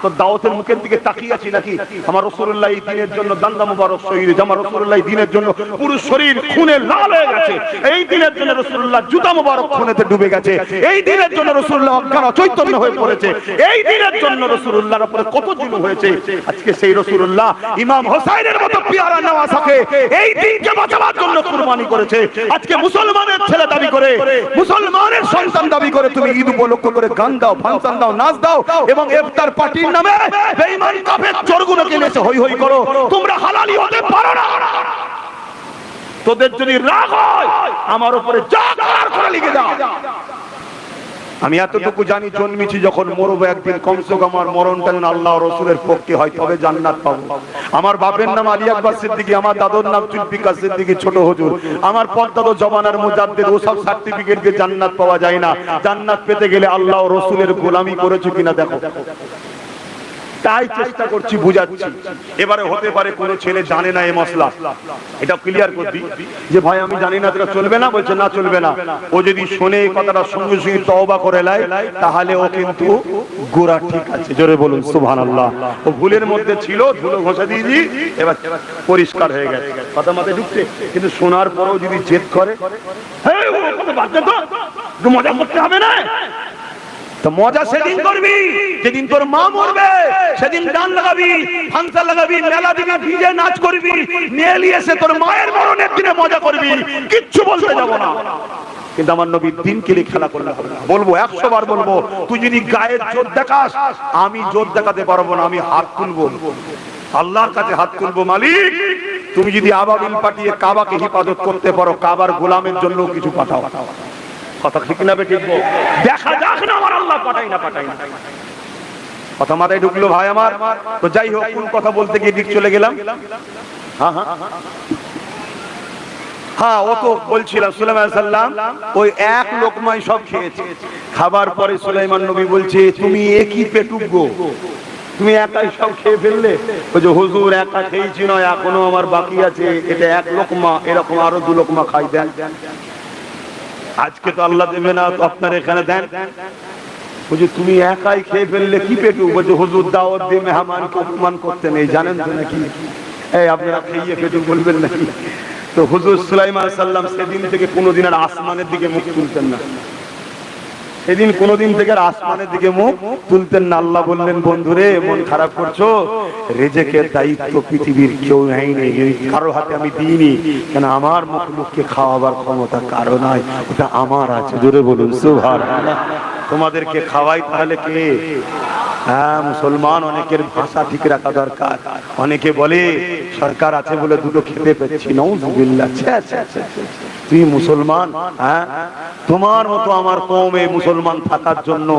Speaker 1: তো দাওয়াতের মুখের দিকে তাকিয়ে আছি নাকি? আমার রাসূলুল্লাহ এই দিনের জন্য দান্দা মুবারক শহীদ, আমার রাসূলুল্লাহ এই দিনের জন্য পুরো শরীর খুনে লাল হয়ে গেছে, এই দিনের জন্য রাসূলুল্লাহ জুতা মুবারক খুনেতে ডুবে গেছে, এই দিনের জন্য রাসূলুল্লাহ অজ্ঞান চৈতন্য হয়ে পড়েছে, এই দিনের জন্য রাসূলুল্লাহর উপরে কত জুলুম হয়েছে। আজকে সেই রাসূলুল্লাহ ইমাম হোসেনের মতো পিয়ারা নওয়াজকে এই দিনকে বাঁচাবার জন্য কুরবানি করেছে। আজকে মুসলমানের ছেলে দাবি করে, মুসলমানের সন্তান দাবি করে তুমি ঈদ উপলক্ষ করে গান দাও, ফাংশন দাও, নাচ দাও, এবং ইফতার পার্টির নামে বেঈমান কাফের চোরগুলোকে এসে হই হই করো। তোমরা হালালি হতে পারো না। তোদের যদি রাগ হয় আমার উপরে যা করার করে লিখে দাও। আমি এতটুকু জানি, জন্মেছি যখন মরবো একদিন, কমসে কম আমার মরণটা যেন আল্লাহ রসুলের পক্ষে হয়, তবে জান্নাত পাবো। আমার বাপের নাম আলী আকবর সিদ্দিকী, আমার দাদুর নাম জুলফিকার সিদ্দিকী ছোট হুজুর, আমার পর্দাদা জমানার মুজাদ্দিদ, ওসব সার্টিফিকেট দিয়ে জান্নাত পাওয়া যায় না। জান্নাত পেতে গেলে আল্লাহ রসুলের গোলামি করেছো কিনা দেখো। তাই চেষ্টা করছি বুঝাচ্ছি। এবারে হতে পারে কোনো ছেলে জানে না এই মশলা, এটা ক্লিয়ার করবি যে ভাই আমি জানি না, এটা চলবে না, বলছে না চলবে না। ও যদি শোনে এই কথাটা সঙ্গে সঙ্গে তওবা করে নেয়, তাহলে ও কিন্তু গোরা ঠিক আছে। জোরে বলুন সুবহানাল্লাহ। ও ভুলের মধ্যে ছিল, ধুলো ঘষে দিয়েছি, এবার পরিষ্কার হয়ে গেছে। কথা মাথায় ঢুকছে? কিন্তু শোনার পরেও যদি জেদ করে, হ্যাঁ ও কথা বাদ দে তো, মজা করতে হবে না। তো মজা সেদিন করবি যেদিন তোর মা মরবে, সেদিন গান লাগাবি, ফাংশন লাগাবি, মেলা দিকে ভিজে নাচ করবি, নিয়ে এসে তোর মায়ের মরণের দিনে মজা করবি, কিচ্ছু বলতে যাব না। কিন্তু আমার নবীর দিনকে নিয়ে খেলা করলে হবে না। বলবো 100 বার বলবো, তুই যদি গায়ের জোর দেখাস, আমি জোর দেখাতে পারবো না, আমি হাত তুলবো, আল্লাহর কাছে হাত তুলবো, মালিক তুমি যদি আবাবিল পাঠিয়ে কাবাকে হিফাজত করতে পারো, কাবার গোলামের জন্য কিছু পাঠাও। কথা ঠিক না বে ঠিক? দেখা যাক না আমার আল্লাহ পাঠাই না। কথা মাথায় ঢুকলো ভাই আমার? তো যাই হোক, কোন কথা বলতে গিয়ে দিক চলে গেলাম। হ্যাঁ ও তো বলছিলাম সুলাইমান আলাইহিস সালাম ওই এক লোকমাই সব খেয়েছে। খাবার পরে সুলাইমান নবী বলছে, তুমি একই পেটুক গো, তুমি একাই সব খেয়ে ফেললে? ওই যে হুজুর একা খেয়েছি নয়, এখনো আমার বাকি আছে, এটা এক লোকমা, এরকম আরো 2 লোকমা খাই দেন। আজকে তো আল্লাহ দেবে না, তো আপনার এখানে দেন। বলছে তুমি একাই খেয়ে ফেললে কি পেটু? বলছে হুজুর দাওয়াত দিয়ে মেহমানকে অপমান করতে নেই, জানেন তো নাকি? এই আপনারা খেয়ে পেটু বলবেন নাকি? তো হুজুর সুলাইমান সাল্লাম সেদিন থেকে কোনোদিন আর আসমানের দিকে মুখ তুলতেন না। সেদিন কোনোদিন থেকে আর আসমানের দিকে মুখ তুলতেন না। আল্লাহ বললেন, বন্ধুরে মন খারাপ করছো, রিজিকের দায়িত্ব পৃথিবীর কেউ নেয়নি, কারো হাতে আমি দিইনি, কেন আমার মখলুককে খাওয়াবার ক্ষমতা কারো নাই, ওটা আমার আছে। জোরে বলুন সুবহানাল্লাহ। তোমাদেরকে খাওয়াই তাহলে কে? হ্যাঁ মুসলমান, অনেকের ভাষা ঠিক রাখা দরকার। অনেকে বলে সরকার আছে বলে 2টো খেতে পাচ্ছি, নাউযুবিল্লাহ। তুই মুসলমান, হ্যাঁ তোমার মতো আমার কওমে মুসলমান থাকার জন্য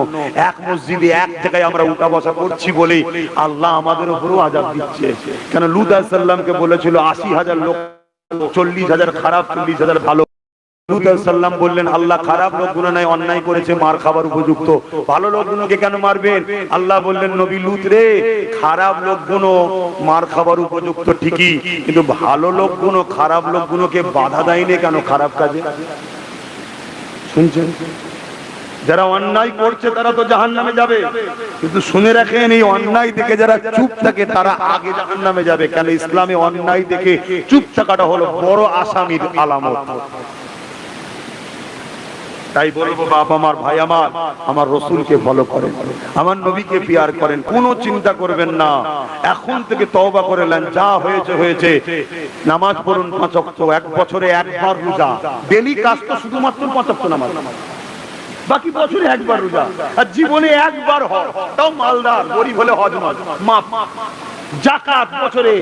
Speaker 1: এক মসজিদে এক জায়গায় আমরা উঠা বসা করছি বলে আল্লাহ আমাদের উপরও আযাব দিচ্ছে। কেন লূত আলাইহিস সালামকে বলেছিল 80,000 লোক, 40,000 খারাপ, 40,000 ভালো। লূত আলাইহিস সালাম বললেন, আল্লাহ খারাপ লোকগুলো নাই অন্যায় করেছে, মার খাবার উপযুক্ত, ভালো লোকগুলোকে কেন মারবেন? আল্লাহ বললেন, নবী লূত রে, খারাপ লোকগুলো মার খাবার উপযুক্ত ঠিকই, কিন্তু ভালো লোকগুলো খারাপ লোকগুলোকে বাধা দেয়নি কেন খারাপ কাজে? শুনছেন? যারা অন্যায় করছে তারা তো জাহান্নামে যাবে, কিন্তু শুনে রাখেন এই অন্যায় দেখে যারা চুপ থাকে তারা আগে জাহান্নামে যাবে। কেন? ইসলামে অন্যায় দেখে চুপ থাকাটা হলো বড় আসামির আলামত। তাই বলবো বাপ আমার, ভাই আমার, আমার রসুলকে ফলো করেন, আমার নবীকে পিয়ার করেন, কোনো চিন্তা করবেন না। এখন থেকে তওবা করে নেন, যা হয়েছে হয়েছে। নামাজ পড়ুন 5 ওয়াক্ত, 1 বছরে 1 বার রোজা, ডেলি কাজ তো শুধুমাত্র 5 ওয়াক্ত নামাজ, বাকি বছরে 1 বার রোজা, আর জীবনে 1 বার হজ, তাও মালদার গরিব হলে হজ মাফ। যাকাত বছরে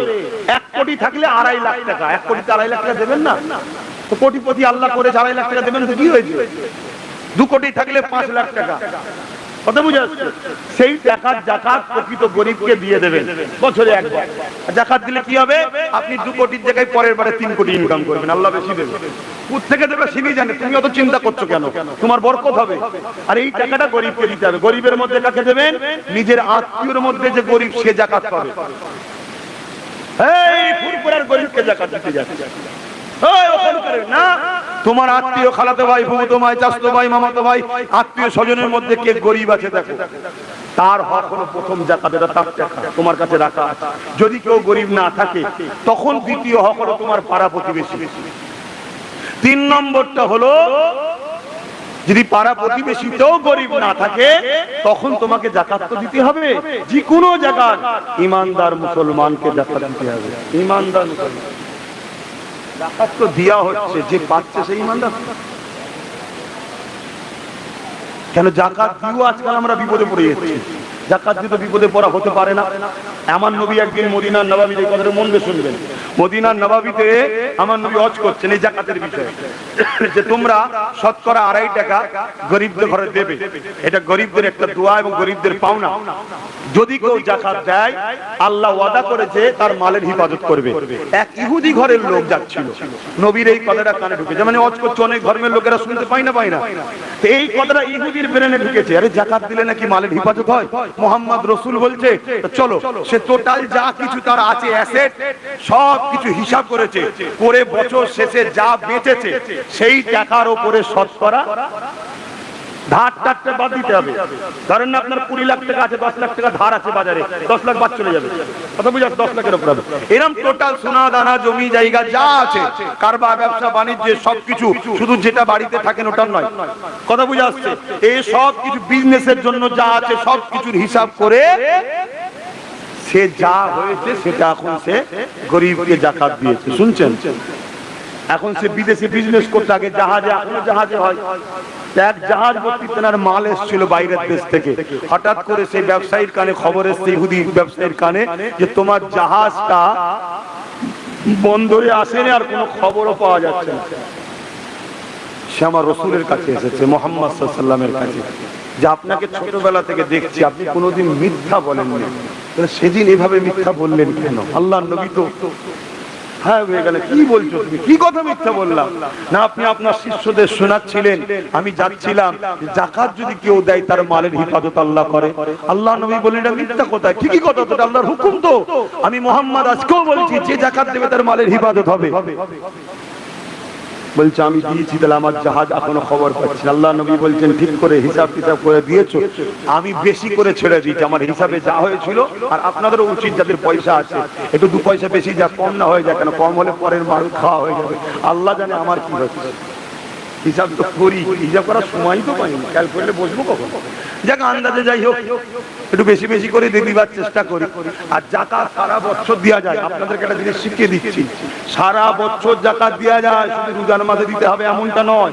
Speaker 1: 1 কোটি থাকলে 2.5 লাখ টাকা, 1 কোটিতে 2.5 লাখ টাকা দেবেন না? তো কোটিপতি আল্লাহ করে 2.5 লাখ টাকা দেবেন তো কি হয়েছে? 2 কোটি থাকলে 5 লাখ টাকা। কথা বুঝা যাচ্ছে? সেই টাকার যাকাত প্রকৃত গরিবকে দিয়ে দেবেন বছরে 1 বার। যাকাত দিলে কি হবে? আপনি 2 কোটির জায়গায় পরের বারে 3 কোটি ইনকাম করবেন, আল্লাহ বেশি দেবে। কোথা থেকে দেবে সিনি জানে, তুমি অত চিন্তা করছো কেন? তোমার বরকত হবে। আর এই টাকাটা গরিবকে দিতে হবে। গরিবের মধ্যে কাকে দেবেন? নিজের আত্মীয়র মধ্যে যে গরিব সে যাকাত পাবে। এই ফুরফুরার গরিবকে যাকাত দিতে যাচ্ছে না। তোমার আত্মীয়, খালাতো ভাই, ফুফুতো ভাই, চাচতো ভাই, মামাতো ভাই, আত্মীয় স্বজনের মধ্যে কে গরিব আছে দেখো, তার হক হলো প্রথম যাকাত, এটা তার টাকা তোমার কাছে রাখা। যদি কেউ গরিব না থাকে তখন দ্বিতীয় হক হলো তোমার পাড়া প্রতিবেশী। 3 নম্বরটা হলো যদি পাড়া প্রতিবেশীতেও গরিব না থাকে তখন তোমাকে যাকাত তো দিতে হবে। যে কোনো জায়গার ইমানদার মুসলমানকে যাকাত দিতে হবে। ইমানদার মুসলমান যাকাত তো দেয়া হচ্ছে, যে পাচ্ছে সেই ইমানদার। কেন যাকাত দিও আজকাল আমরা বিপদে পড়ে যাচ্ছি। যাকাত দিতে বিপদে পড়া হতে পারে না। আমার নবী একদিন মদিনার নবাবিতে, কথাটা মন দিয়ে শুনবেন, মদিনার নবাবিতে আমার নবী হজ করছেন এই যাকাতের বিষয়ে, যে তোমরা শতকরা 2.5 টাকা গরিবদের ঘরে দেবে। এটা গরিবদের একটা দোয়া এবং গরিবদের পাওনা। যদি কেউ যাকাত দেয় আল্লাহ ওয়াদা করেছে তার মালের হিফাজত করবে। এক ইহুদি ঘরের লোক যাচ্ছিল, নবীর এই কথাটা কানে ঢুকেছে, মানে হজ করছে, অনেক ধর্মের লোকেরা শুনতে পায় না। তো এই কথাটা ইহুদির ব্রেনে ঢুকেছে, আরে যাকাত দিলে নাকি মালের হিফাজত হয়। মোহাম্মদ রসুল বলছে চলো, সে টোটাল যা কিছু তার আছে অ্যাসেট সব কিছু হিসাব করেছে, করে বছর শেষে যা বেঁচেছে সেই টাকার উপরে শতকরা ধার টারটা বাদ দিতে হবে। ধরেন না আপনার 20 লাখ টাকা আছে, 10 লাখ টাকা ধার আছে বাজারে, 10 লাখ বাদ চলে যাবে, কথা বুঝাচ্ছে, 10 লাখের উপর হবে। এরকম টোটাল সোনা দানা জমি জায়গা যা আছে, কারবার ব্যবসা বাণিজ্য সবকিছু, শুধু যেটা বাড়িতে থাকেন ওটা নয়, কথা বুঝা আসছে, এই সব কিছু বিজনেসের জন্য যা আছে সব কিছুর হিসাব করে সে যা হয়েছে সেটা এখন সে গরিবকে যাকাত দিয়েছে। শুনছেন? এখন সে বিদেশে বিজনেস করতে, আগে জাহাজে, এখনো জাহাজে হয়, এক জাহাজ ভর্তি তেনার মাল এসেছিল বাইরের দেশ থেকে, হঠাৎ করে সেই ব্যবসায়ীর কানে খবর এসছে, ইহুদি ব্যবসায়ীর কানে, যে তোমার জাহাজটা বন্দরে আসেনি আর কোনো খবরও পাওয়া যাচ্ছে না। সে আমার রসুলের কাছে এসেছে, মুহাম্মদ সাল্লাল্লাহু আলাইহি ওয়াসাল্লামের কাছে, যে আপনাকে ছোটবেলা থেকে দেখছি আপনি কোনোদিন মিথ্যা বলেননি, সেদিন এভাবে মিথ্যা বললেন কেন? আল্লাহর নবী তো হ্যাঁ হয়ে গেলে, কি বলছো তুমি, কি কথা মিথ্যা বললাম? না, আপনি আপনার শিষ্যদের শোনাচ্ছিলেন, আমি যাচ্ছিলাম, যাকাত যদি কেউ দেয় তার মালের হিফাজত আল্লাহ করে। আল্লাহ নবী বললেন এটা মিথ্যা কথা। ঠিকই কথা, তো আল্লাহর হুকুম, তো আমি মুহাম্মদ আজকেও বলছি যে যাকাত দেবে তার মালের হিফাজত হবে। বলছে আমি দিয়েছি, তাহলে আমার জাহাজ এখনো খবর পাচ্ছি। আল্লাহ নবী বলছেন ঠিক করে হিসাব টিসাব করে দিয়েছো, আমি বেশি করে ছেড়ে দিয়েছি, আমার হিসাবে যা হয়েছিল, আর আপনাদেরও উচিত যাদের পয়সা আছে একটু 2 পয়সা বেশি যা, কম না হয়ে যায়, কেন কম হলে পরের মাল খাওয়া হয়ে যাবে, আল্লাহ জানে আমার কি হচ্ছে। হিসাব তো করি, হিসাব করার সময় তো পাইনি, খেয়াল করলে বসবো কখন? যাক আন্দাজে যাই হোক একটু বেশি বেশি করে দিয়ে দিবার চেষ্টা করি। আর যাকাত সারা বছর দেওয়া যায়, আপনাদেরকে একটা জিনিস শিখিয়ে দিচ্ছি, সারা বছর যাকাত দেওয়া যায়, শুধু রমজান মাসে দিতে হবে এমনটা নয়।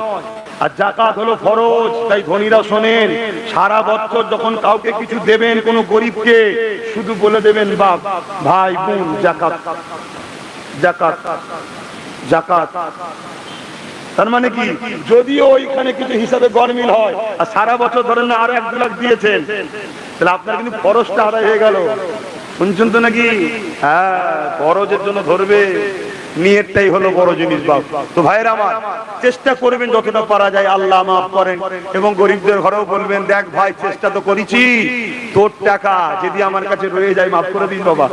Speaker 1: আর যাকাত হলো ফরজ, তাই ধনীরা শোনেন, সারা বছর যখন কাউকে কিছু দেবেন, কোনো গরিবকে, শুধু বলে দেবেন বাপ ভাই বোন যাকাত যাকাত যাকাত। তার মানে কি, যদিও ওইখানে কিছু হিসাবে গরমিল হয়, আর সারা বছর ধরেন না আরো 1-2 লাখ দিয়েছেন, তাহলে আপনার কিন্তু ফরজটা আদায় হয়ে গেল। শুনছেন তো নাকি? হ্যাঁ, ফরজের জন্য ধরবে, নিয়তটাই হলো বড় জিনিস বাপ। তো ভাইরা আমার, চেষ্টা করবেন যতটা পারা যায়, আল্লাহ মাফ করেন, এবং গরিবদের ঘরেও বলবেন দেখ ভাই চেষ্টা তো করেছি, তোর টাকা যদি আমার কাছে রয়ে যায় মাফ করে দিস বাবা।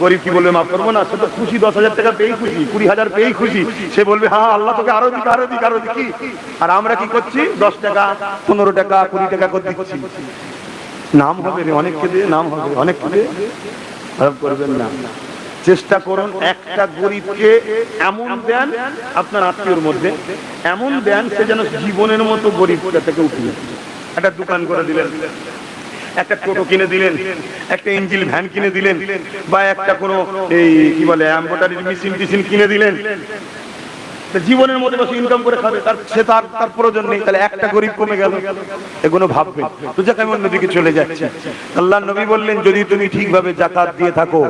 Speaker 1: গরিব কি বলবে মাফ করবো না? সে তো খুশি, 10,000 টাকা পেয়েই খুশি, 20,000 পেয়েই খুশি, সে বলবে হ্যাঁ আল্লাহ তোকে আরো দিক আরো দিক আরো দিক। আর আমরা কি করছি? 10 টাকা 15 টাকা 20 টাকা করে দিচ্ছি। নাম হবে রে, অনেককে দিয়ে নাম হবে, অনেককে দিয়ে খারাপ করবেন না। চেষ্টা করুন একটা গরিবকে এমন দেন, আপনার আত্মীয়র মধ্যে এমন দেন, সে যেন জীবনের মতো গরিবটা থেকে উঠিয়ে, একটা দোকান করে দিলেন, একটা টোটো কিনে দিলেন, একটা ইঞ্জিন ভ্যান কিনে দিলেন, বা একটা কোনো এই কি বলে এমব্রয়ডারি মেশিন টিশিন কিনে দিলেন, জীবনের মধ্যে বসে ইনকাম করে খাবে, তার প্রয়োজন নেই, তাহলে একটা গরিব কমে গেল, এগুলো ভাববেন। তো যাক আমি অন্যদিকে চলে যাচ্ছি। আল্লাহর নবী বললেন যদি তুমি ঠিকভাবে যাকাত দিয়ে থাকো,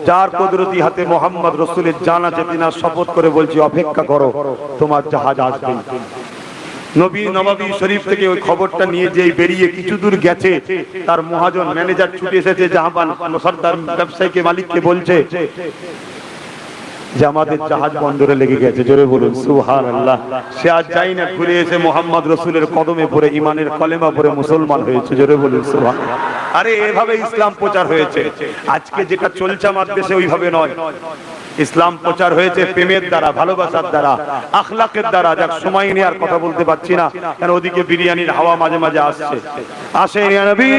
Speaker 1: যার কুদরতি হাতে মুহাম্মদ রাসূলের জান আছে, তিনার শপথ করে বলছি অপেক্ষা করো, তোমার জাহাজ আসবে। নবী নববী শরীফ থেকে ওই খবরটা নিয়ে যেই বেরিয়ে কিছু দূর গেছে, তার মহাজন ম্যানেজার ছুটে এসেছে, জাহাবান সরদার ব্যবসায়ীকে মালিককে বলছে যে আমাদের জাহাজ বন্দরে লেগে গেছে। জোরে বলুন সুবহানাল্লাহ। সে আর যাই না, ঘুরে এসে মুহাম্মদ রাসূলের কদমে পড়ে ইমানের কলেমা পড়ে মুসলমান হয়েছে। জোরে বলুন সুবহানাল্লাহ। আরে এভাবে ইসলাম প্রচার হয়েছে। আজকে যেটা চলছে আমার দেশে ওইভাবে নয়। ইসলাম প্রচার হয়েছে প্রেমের দ্বারা, ভালোবাসার দ্বারা, আখলাকের দ্বারা। যাক সময় নিয়ে আর কথা বলতে পারছি না, কারণ ওদিকে বিরিয়ানির হাওয়া মাঝে মাঝে আসছে। আসেন ইয়া নবী।